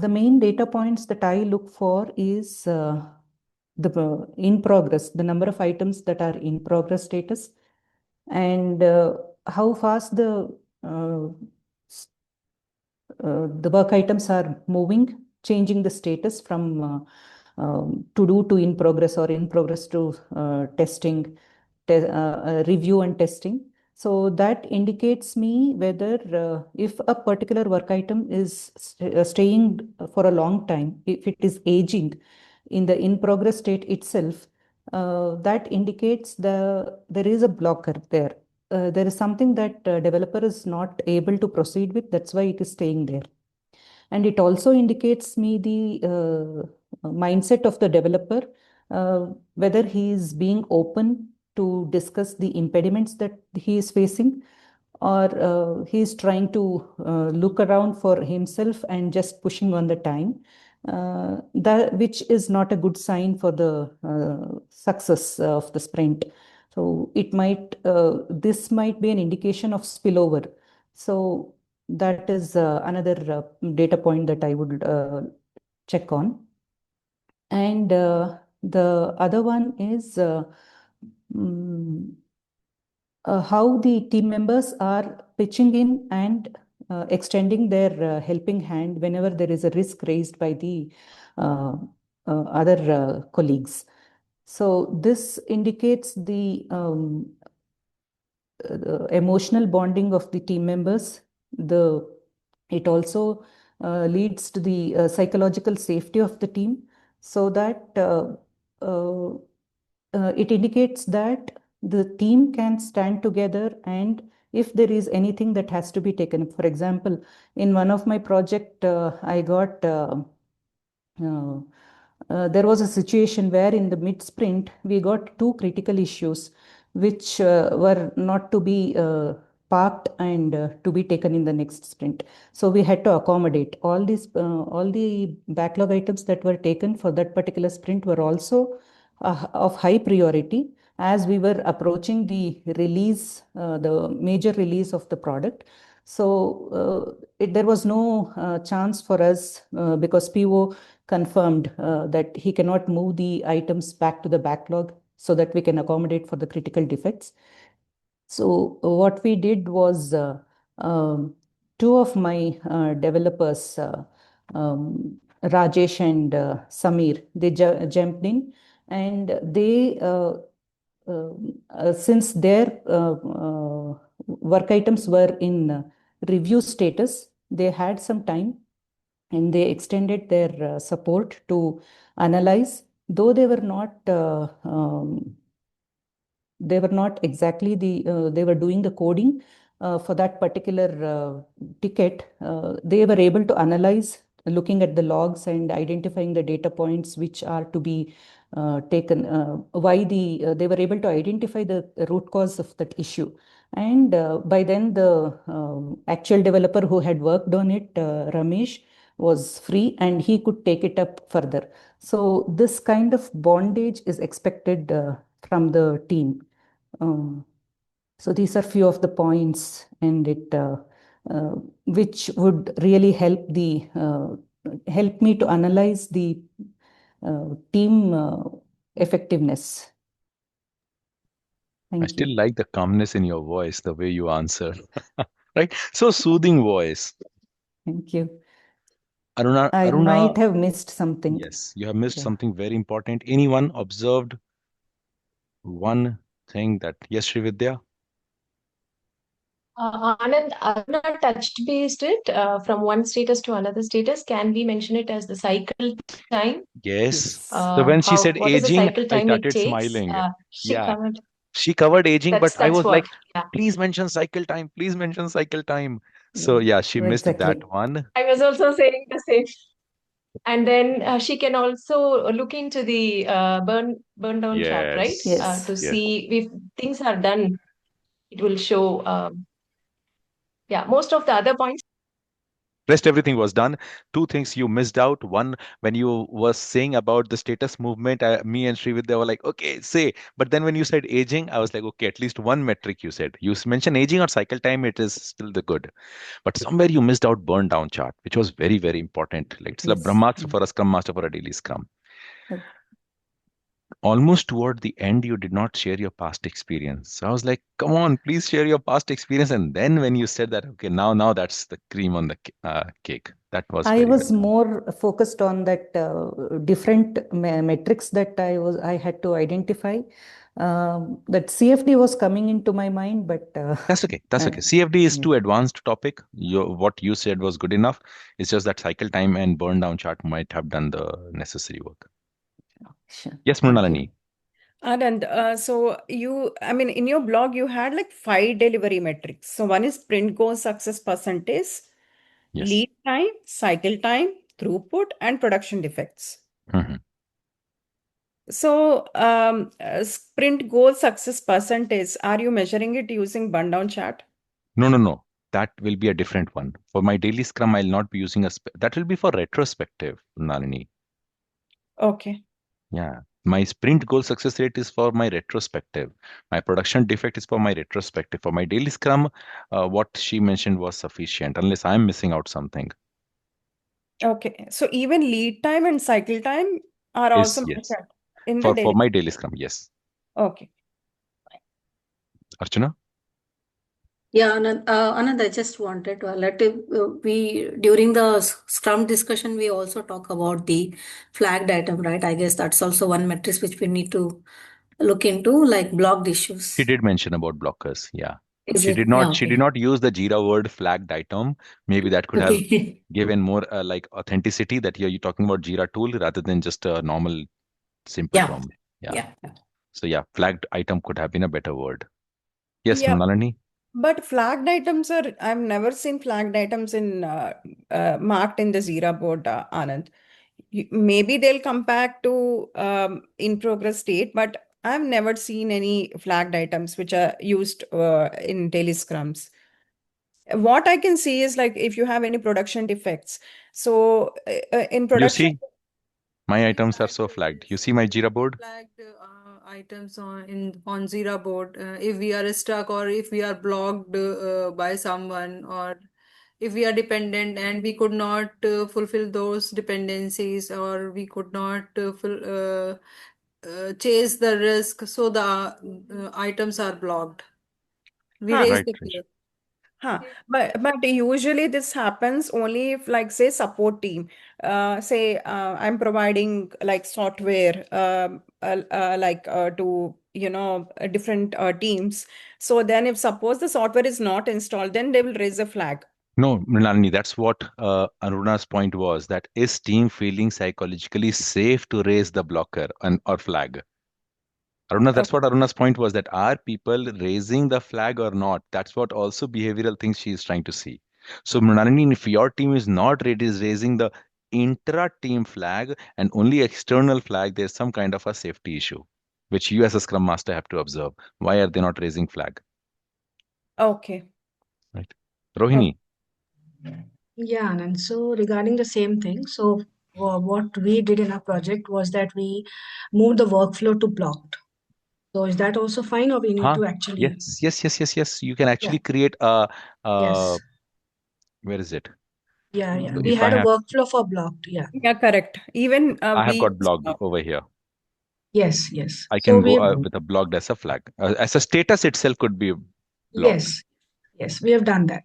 main data points that I look for is the in progress, the number of items that are in progress status, and how fast uh, the work items are moving, changing the status from to do to in progress or in progress to testing, review and testing. So that indicates me whether if a particular work item is staying for a long time, if it is aging in the in progress state itself, that indicates there is a blocker there. There is something that developer is not able to proceed with. That's why it is staying there. And it also indicates me the mindset of the developer, whether he is being open to discuss the impediments that he is facing, or he is trying to look around for himself and just pushing on the time, which is not a good sign for the success of the sprint. So this might be an indication of spillover. So that is another data point that I would check on. And the other one is mm, how the team members are pitching in and extending their helping hand whenever there is a risk raised by the uh, other colleagues. So this indicates the emotional bonding of the team members. It also leads to the psychological safety of the team, so that it indicates that the team can stand together, and if there is anything that has to be taken. For example, in one of my project, I got uh, there was a situation where in the mid sprint we got two critical issues which were not to be parked and to be taken in the next sprint. So we had to accommodate all the backlog items that were taken for that particular sprint were also of high priority as we were approaching the release, the major release of the product. So there was no chance for us because PO confirmed that he cannot move the items back to the backlog so that we can accommodate for the critical defects. So what we did was two of my developers, Rajesh and Samir, they jumped in, and they since their work items were in review status, they had some time and they extended their support to analyze, though they were not exactly they were doing the coding for that particular ticket. They were able to analyze, looking at the logs and identifying the data points which are to be taken, they were able to identify the root cause of that issue. And by then the actual developer who had worked on it, Ramesh, was free and he could take it up further. So this kind of bondage is expected from the team. So these are few of the points, and which would really help me to analyze the team effectiveness. I Thank still you. like the calmness in your voice, the way you answer. Right? So soothing voice. Thank you. Aruna, I might have missed something. yes, you have missed Yeah. something very important. Anyone observed one thing that, yes, Srividya? Anand, Aruna touched based it from one status to another status. Can we mention it as the cycle time? Yes. Yes. So when she said What is the aging, cycle I time it started takes? smiling. She Yeah. covered. She covered aging, but I That's was what. like, Yeah. please mention cycle time. Please mention cycle time. So yeah, she missed Exactly. that one. I was also saying the same. And then she can also look into the burn down chart, right? Yes. Yes. To Yes. see if things are done, it will show. Yeah, most of the other points. Rest everything was done. Two things you missed out. One, when you were saying about the status movement, me and Srividya were like, okay, say. But then when you said aging, I was like, okay, at least one metric you said. You mentioned aging or cycle time, it is still the good. But somewhere you missed out burn down chart, which was very, very important. Like it's like Yes. Brahmastra for a Scrum Master for a daily Scrum. Uh, Almost toward the end, you did not share your past experience. So I was like, come on, please share your past experience. And then when you said that, okay, now that's the cream on the cake. That was I very well was done. more focused on that different metrics that I had to identify. That CFD was coming into my mind, but That's okay. That's okay. CFD is too advanced topic. What you said was good enough. It's just that cycle time and burn down chart might have done the necessary work. sure. Yes, Thank Mrinalini. you. And so I mean, in your blog, you had like 5 delivery metrics. So one is sprint goal success percentage, Yes. lead time, cycle time, throughput, and production defects. Mhm. So sprint goal success percentage, are you measuring it using burn down chart? No. That will be a different one. For my daily Scrum, I'll not be using that will be for retrospective, Nalini. Okay. Yeah. My sprint goal success rate is for my retrospective. My production defect is for my retrospective. For my daily Scrum, what she mentioned was sufficient, unless I'm missing out something. Okay. So even lead time and cycle time are Is also yes. mentioned in the For daily. my daily Scrum, yes. Okay. Archana? Yeah, Anand, I just wanted to alert we during the Scrum discussion, we also talk about the flagged item, right? I guess that's also one metric which we need to look into, like blocked He issues. did mention about blockers. Yeah. Is She it? did Yeah, not. She did okay. not use the Jira word flagged item. Maybe that could have Okay. given more like authenticity that you're talking about Jira tool rather than just a normal simple Yeah. prompt. Yeah. Yeah. So yeah, flagged item could have been a better word. Yes, Yeah, Mrinalini. but flagged items are, I've never seen flagged items in marked in the Jira board, Anand. Maybe they'll come back to in progress state, but I've never seen any flagged items which are used in daily scrums. What I can see is like if you have any production defects. So in You production, see, my We items are flagged so flagged. You see my Jira board? flagged items on Jira board if we are stuck or if we are blocked by someone or if we are dependent and we could not fulfill those dependencies or we could not chase the risk, so the items are blocked. We huh, raise Right, the right. fear. huh. But usually this happens only if like say support team, say I'm providing like software to different teams. So then if suppose the software is not installed, then they will raise a flag. No, Mrinalini, that's what Aruna's point was. That is team feeling psychologically safe to raise the blocker and or flag? Aruna, that's what Aruna's point was, that are people raising the flag or not? That's what also behavioral things she is trying to see. So, Mrinalini, if your team is not ready, is raising the intra-team flag and only external flag, there's some kind of a safety issue, which you as a Scrum Master have to observe. Why are they not raising flag? Okay. Right. Okay. Rohini, Yeah, and so regarding the same thing, so what we did in our project was that we moved the workflow to blocked. So is that also fine, or we need huh? to actually? Yes, yes, yes, yes, yes. You can Yeah, actually create a, yes, where is it? yeah. So We if I had a have, workflow for blocked. Yeah, Yeah, correct. Even I have we got blocked over here. yes, yes. I So can go we, with a blocked as a flag. As a status itself could be blocked. yes, yes, we have done that.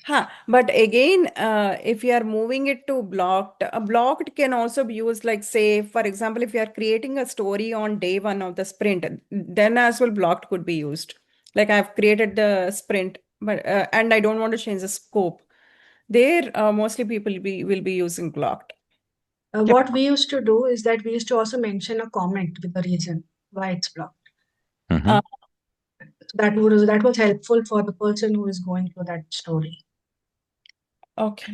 Huh. But again, if you are moving it to blocked, a blocked can also be used like say, for example, if you are creating a story on day one of the sprint, then as well blocked could be used. Like I've created the sprint, but and I don't want to change the scope. There, mostly people will be using blocked. Yep. What we used to do is that we used to also mention a comment with the reason why it's blocked. Mm-hmm. Uh, That was helpful for the person who is going through that story. okay.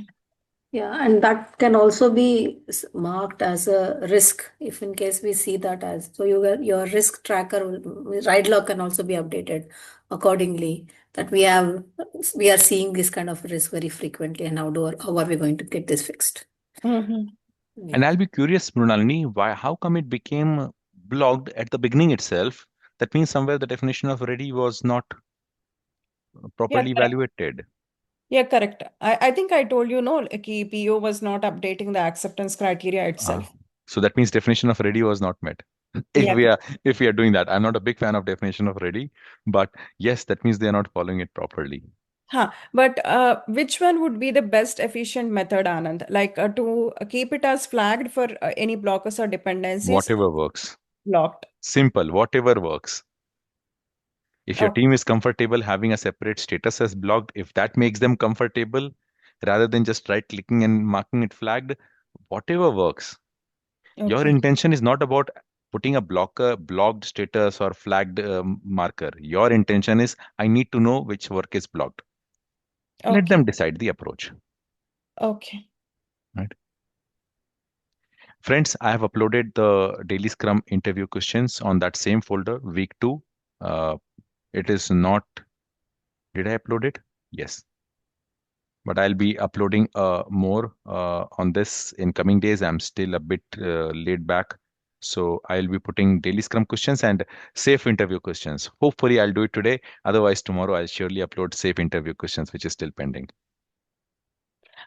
Yeah, and that can also be marked as a risk if in case we see that as so your risk tracker ride log can also be updated accordingly that we are seeing this kind of risk very frequently and how are we going to get this fixed? Mhm. And Yeah. I'll be curious, Mrunalini, why, how come it became blocked at the beginning itself? That means somewhere the definition of ready was not Yeah, properly correct. evaluated. Yeah, correct. I think I told you, no, like PO was not updating the acceptance criteria Uh, itself. so that means definition of ready was not met. If Yeah. we are if we are doing that, I'm not a big fan of definition of ready, but yes, that means they are not following it properly. Huh. But which one would be the best efficient method, Anand? Like to keep it as flagged for any blockers or dependencies Whatever works. blocked. Simple, whatever works. If your Okay. team is comfortable having a separate status as blocked, if that makes them comfortable, rather than just right clicking and marking it flagged, whatever works. Your Okay. intention is not about putting a blocked status or flagged marker. Your intention is, I need to know which work is blocked. Let Okay. them decide the approach. Okay. Right. Friends, I have uploaded the daily Scrum interview questions on that same folder, week 2. It is not, did I upload it? Yes. But I'll be uploading more on this in coming days. I'm still a bit laid back. So I'll be putting daily Scrum questions and safe interview questions. Hopefully I'll do it today. Otherwise tomorrow I'll surely upload safe interview questions, which is still pending.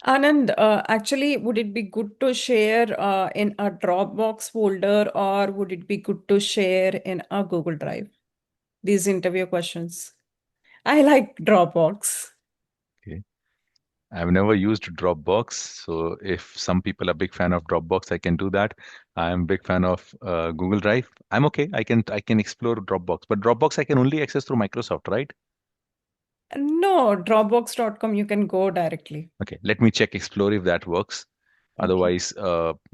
Anand, actually, would it be good to share in a Dropbox folder or would it be good to share in a Google Drive? These interview questions. I like Dropbox. Okay. I've never used Dropbox, so if some people are big fan of Dropbox, I can do that. I'm big fan of Google Drive. I'm okay. I can explore Dropbox, but Dropbox I can only access through Microsoft, right? No, Dropbox.com, you can go directly. Okay, let me check Explore if that works. Okay. Otherwise,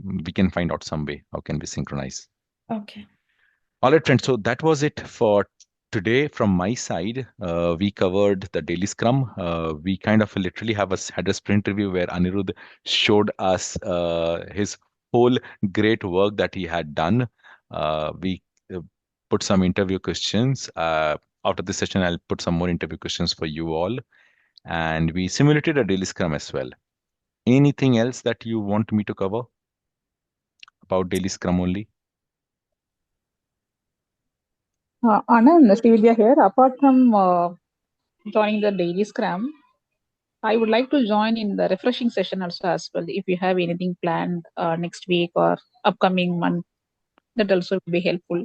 we can find out some way. How can we synchronize? Okay. All right, friends. So that was it for today from my side. We covered the daily Scrum. We kind of literally had a sprint review where Anirudh showed us his whole great work that he had done. We put some interview questions. After this session, I'll put some more interview questions for you all. And we simulated a daily Scrum as well. Anything else that you want me to cover about daily Scrum only? Anand, Srividya here. Apart from joining the daily Scrum, I would like to join in the refreshing session also as well. If you have anything planned next week or upcoming month, that also will be helpful.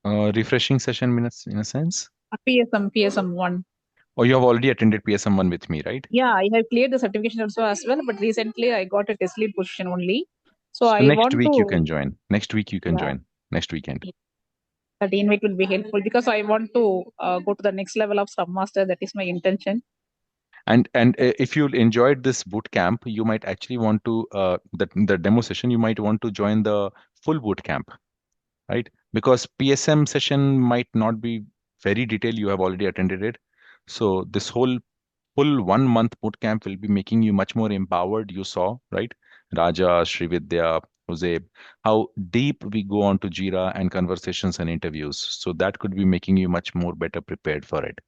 Refreshing session in a sense? PSM 1. Oh, you have already attended PSM1 with me, right? Yeah, I have cleared the certification also as well, but recently I got a test lead position only. So So I next want week you to, can join. Next week you can yeah, join. Next weekend. that invite will be helpful because I want to go to the next level of Scrum Master. That is my intention. And if you enjoyed this boot camp, you might actually want to the demo session. You might want to join the full boot camp, right? Because PSM session might not be very detailed. You have already attended it, so this whole full 1 month boot camp will be making you much more empowered. You saw, right? Raja, Srividya, Jose, how deep we go on to Jira and conversations and interviews. So that could be making you much more better prepared for it.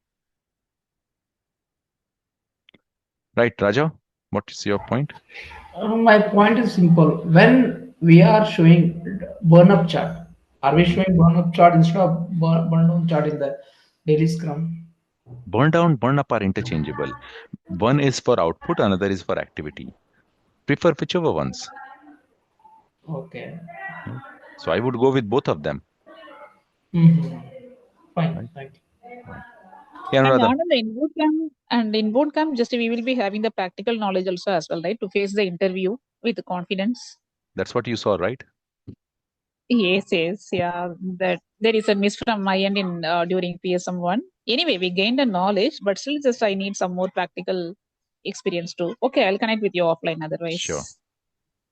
Right, Raja? What is your point? My point is simple. When we are showing burn up chart, are we Mhm. showing burn up chart instead of burn down chart in the daily Scrum? Burn down, burn up are interchangeable. One is for output, another is for activity. Prefer whichever ones. Okay. Right? So I would go with both of them. Mm-hmm. Fine. Right? Thank you. Right. Yeah, And Anuradha, in bootcamp, just we will be having the practical knowledge also as well, right? To face the interview with confidence. that's what you saw, right? Yes, yeah. That there is a miss from my end in during PSM 1. Anyway, we gained the knowledge, but still, just I need some more practical experience too. Okay, I'll connect with you offline. Sure. Otherwise,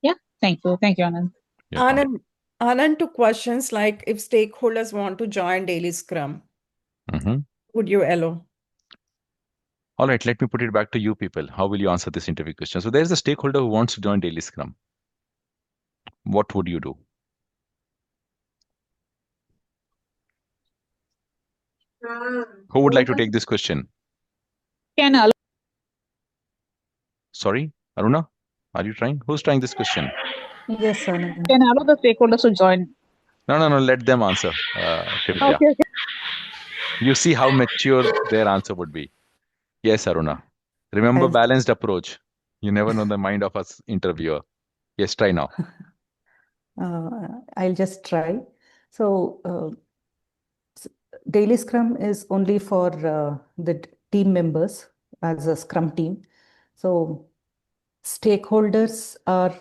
yeah. Thank you, Anand. You're welcome. Anand, to questions like if stakeholders want to join daily Scrum, Mhm. would you allow? All right, let me put it back to you people. How will you answer this interview question? So there's a stakeholder who wants to join Daily Scrum. What would you do? Who would like to take this question? Can allow Sorry, Aruna, are you trying? Who's trying this question? Yes, Anand. can allow the stakeholders to join. No. Let them answer, Srividya. Okay. You see how mature their answer would be. Yes, Aruna. Remember I'll balanced approach. You never know the mind of us interviewer. Yes, try now. I'll just try. So, daily Scrum is only for the team members as a Scrum team. So, stakeholders are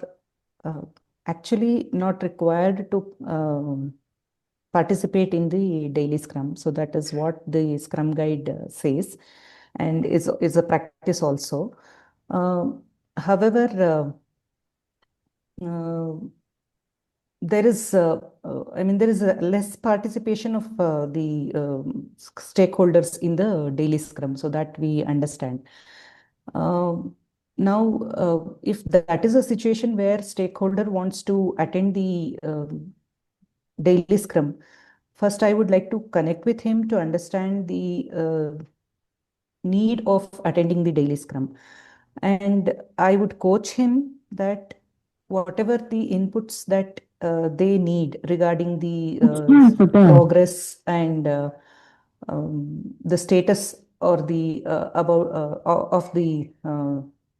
uh, actually not required to participate in the daily Scrum. So, that is what the Scrum guide says, and is a practice also. However, there is, there is a less participation of the stakeholders in the daily Scrum, so that we understand. Now, if that is a situation where stakeholder wants to attend the daily Scrum, first I would like to connect with him to understand the need of attending the daily Scrum. And I would coach him that whatever the inputs that they need regarding the progress and the status or the about of the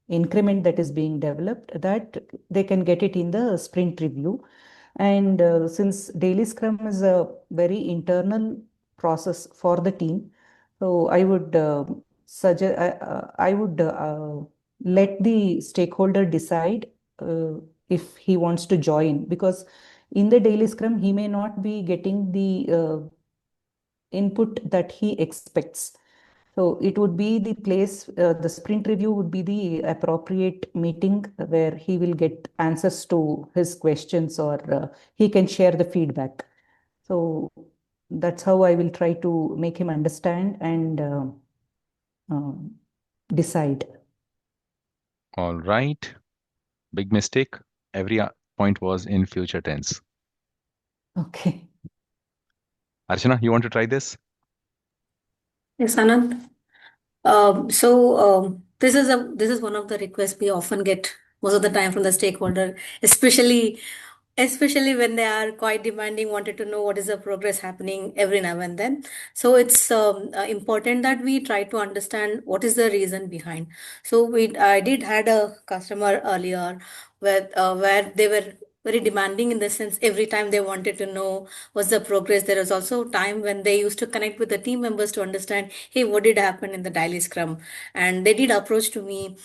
increment that is being developed, that they can get it in the sprint review. And since daily Scrum is a very internal process for the team, so I would suggest I would let the stakeholder decide if he wants to join, because in the daily Scrum he may not be getting the input that he expects. So it would be the place, the sprint review would be the appropriate meeting where he will get answers to his questions, or he can share the feedback. So that's how I will try to make him understand and um, decide. All right. Big mistake. Every point was in future tense. Okay. Archana, you want to try this? Yes, Anand. This is one of the requests we often get most of the time from the stakeholder, especially when they are quite demanding, wanted to know what is the progress happening every now and then. So it's important that we try to understand what is the reason behind. So I did had a customer earlier where they were very demanding, in the sense every time they wanted to know what's the progress. There was also time when they used to connect with the team members to understand, hey, what did happen in the daily scrum? And they did approach to me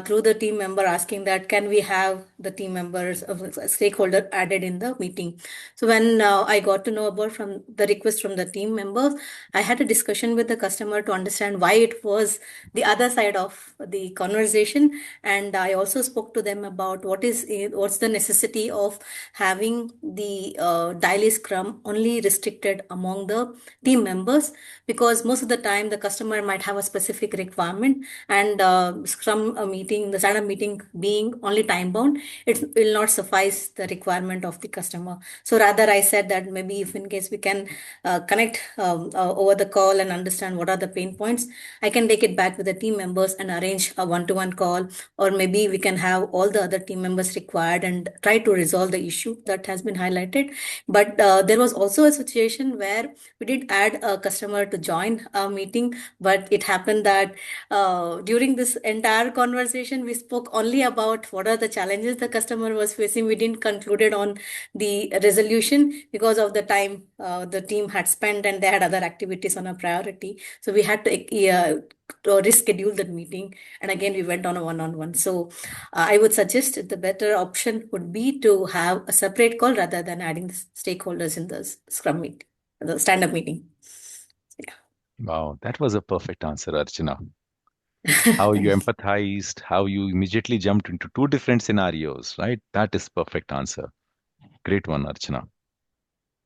through the team member, asking that can we have the team members of stakeholder added in the meeting. So when I got to know about from the request from the team members, I had a discussion with the customer to understand why it was the other side of the conversation. And I also spoke to them about what's the necessity of having the daily scrum only restricted among the team members, because most of the time the customer might have a specific requirement, and scrum meeting, the stand-up meeting being only time bound, it will not suffice the requirement of the customer. So rather I said that maybe if in case we can connect over the call and understand what are the pain points, I can take it back with the team members and arrange a one-to-one call, or maybe we can have all the other team members required and try to resolve the issue that has been highlighted. But there was also a situation where we did add a customer to join a meeting, but it happened that during this entire conversation, we spoke only about what are the challenges the customer was facing. We didn't concluded on the resolution because of the time the team had spent and they had other activities on a priority. So we had to reschedule that meeting. And again, we went on a one-on-one. So I would suggest the better option would be to have a separate call rather than adding the stakeholders in the Scrum meeting, the stand-up meeting. Yeah. Wow, that was a perfect answer, Archana. How you Thank empathized, how you immediately jumped into two different scenarios, right? That is perfect answer. Great one, Archana.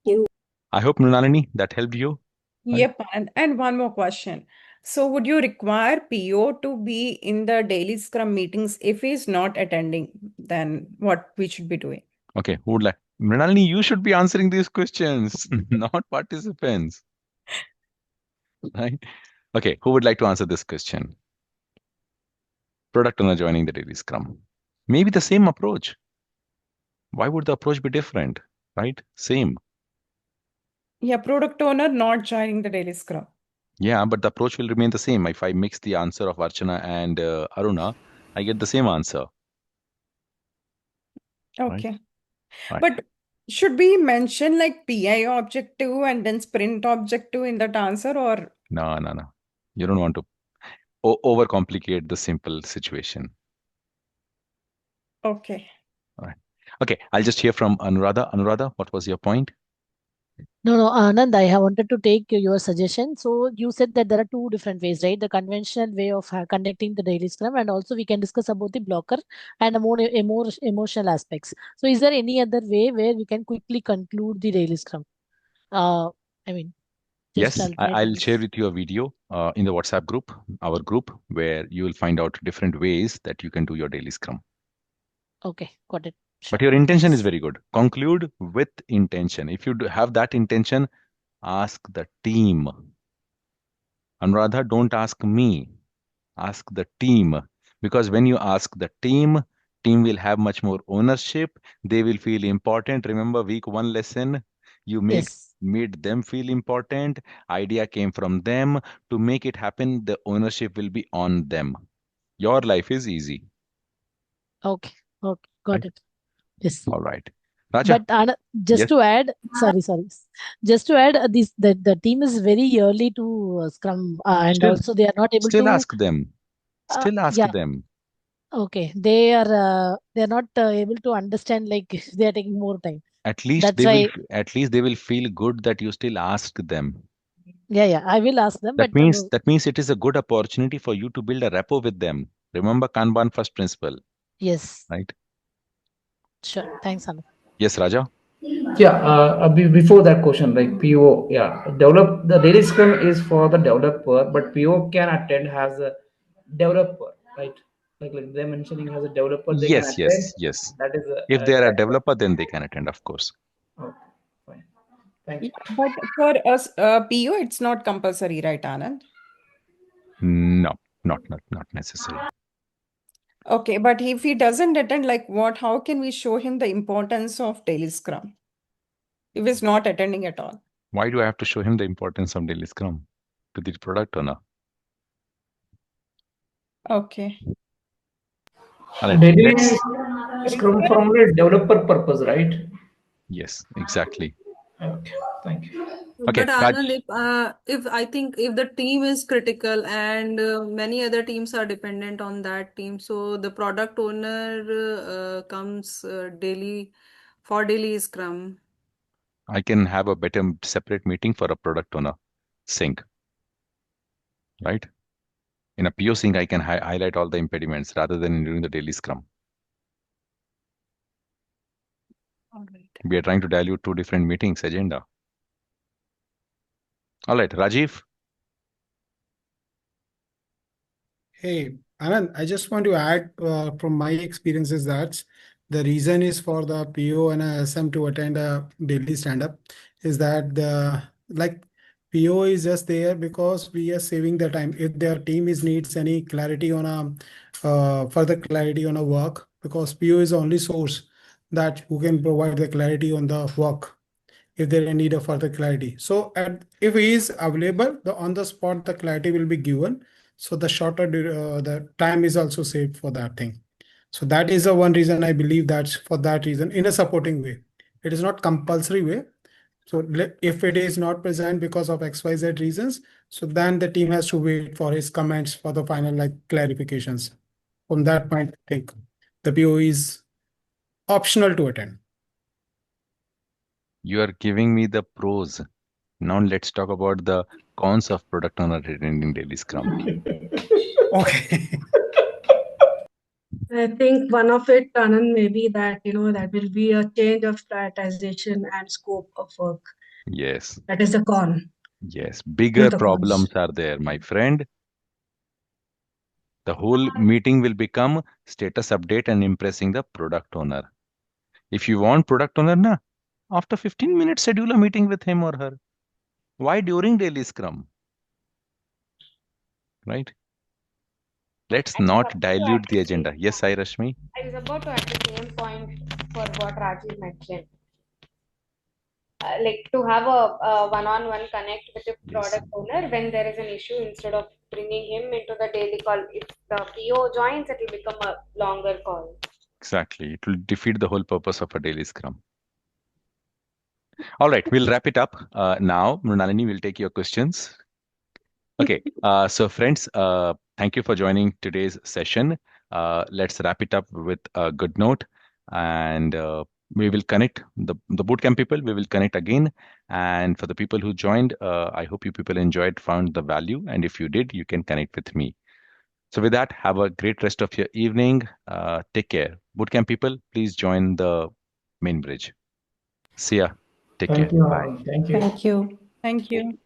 you. I hope, Mrinalini, that helped you, right? Yep, and one more question. So would you require PO to be in the daily Scrum meetings if he's not attending? Then what we should be doing? Okay, who would like? Mrinalini, you should be answering these questions, not participants, right? Okay, who would like to answer this question? Product owner joining the daily scrum. Maybe the same approach. Why would the approach be different, right? Same. Yeah, product owner not joining the daily Scrum. Yeah, but the approach will remain the same. If I mix the answer of Archana and Aruna, I get the same answer, right? Okay. Right. But should we mention like PI objective and then sprint objective in that answer, or? No, no, no. You don't want to overcomplicate the simple situation. Okay. All right. Okay, I'll just hear from Anuradha. Anuradha, what was your point? No, Anand, I have wanted to take your suggestion. So you said that there are two different ways, right? The conventional way of conducting the daily scrum, and also we can discuss about the blocker and a more emotional aspects. So is there any other way where we can quickly conclude the daily scrum? I mean, just Yes, I'll try to I'll share guess. with you a video in the WhatsApp group, our group, where you will find out different ways that you can do your daily scrum. Okay, got it. But Sure. your intention is Thanks. very good. Conclude with intention. If you have that intention, ask the team. Anuradha, don't ask me. Ask the team. Because when you ask the team will have much more ownership. They will feel important. Remember week one lesson, you Yes. made them feel important. Idea came from them. To make it happen, the ownership will be on them. Your life is easy, Okay. Okay. Got right? it. Yes. All right. Raja, But just yes, to add, sorry, just to add, the team is very early to Scrum, and still also they are not able still to. ask them. Still ask Yeah, them. okay. They are not able to understand, like they are taking more time. At least That's why. at least they will feel good that you still asked them. Yeah, I will ask them, That but means it is a good opportunity for you to build a rapport with them. Remember Kanban first principle, yes, right? sure. Thanks, Anand. Yes, Raja. Yeah, before that question, like PO, yeah, develop the daily scrum is for the developer, but PO can attend as a developer, right? Like they're mentioning as a developer, they can Yes, attend. yes, yes. That is If they are a that. developer, then they can attend, of course. Okay, fine. Thank Yeah, you. but for us, PO, it's not compulsory, right, Anand? No, not necessary. Okay, but if he doesn't attend, like what, how can we show him the importance of daily scrum if he's not attending at all? Why do I have to show him the importance of daily scrum to the product owner? Okay. All right, Daily let's. scrum from a developer purpose, right? Yes, exactly. Okay, thank you. Okay, But Raj. Anand, if I think if the team is critical and many other teams are dependent on that team, so the product owner comes daily for daily Scrum. I can have a better separate meeting for a product owner sync, right? In a PO sync, I can highlight all the impediments rather than during the daily scrum. All right. We are trying to dilute two different meetings agenda. All right, Rajiv. Hey, Anand, I just want to add from my experiences that the reason is for the PO and SM to attend a daily stand-up is that the like PO is just there because we are saving the time. If their team is needs any clarity on a further clarity on a work, because PO is the only source that who can provide the clarity on the work if there need a further clarity. So if he is available, the on the spot the clarity will be given. So the shorter the time is also saved for that thing. So that is the one reason I believe that's for that reason in a supporting way. It is not compulsory way. So if it is not present because of XYZ reasons, so then the team has to wait for his comments for the final like clarifications. From that point, I think the PO is optional to attend. You are giving me the pros. Now let's talk about the cons of product owner attending daily scrum. Okay. I think one of it, Anand, may be that, that will be a change of prioritization and scope of work. Yes. That is the con. Yes. One Bigger of the problems cons. are there, my friend. The whole meeting will become status update and impressing the product owner. If you want product owner, na, after 15 minutes, schedule a meeting with him or her. Why during daily scrum? Right? Let's I was not about to add dilute the the same agenda. Yes, point. Rashmi? I was about to add the same point for what Rajiv mentioned. Like to have a one-on-one connect with the Yes, product owner when there is an issue instead of bringing him into the daily call. If the PO joins, it will become a longer call. exactly. It will defeat the whole purpose of a daily scrum. All right, we'll wrap it up. Now, Mrinalini will take your questions. Okay, so friends, thank you for joining today's session. Let's wrap it up with a good note, and we will connect the bootcamp people. We will connect again, and for the people who joined, I hope you people enjoyed, found the value, and if you did, you can connect with me. So with that, have a great rest of your evening. Take care, bootcamp people. Please join the main bridge. See ya. Take care. Thank you. Bye. Thank you. Thank you. Thank you.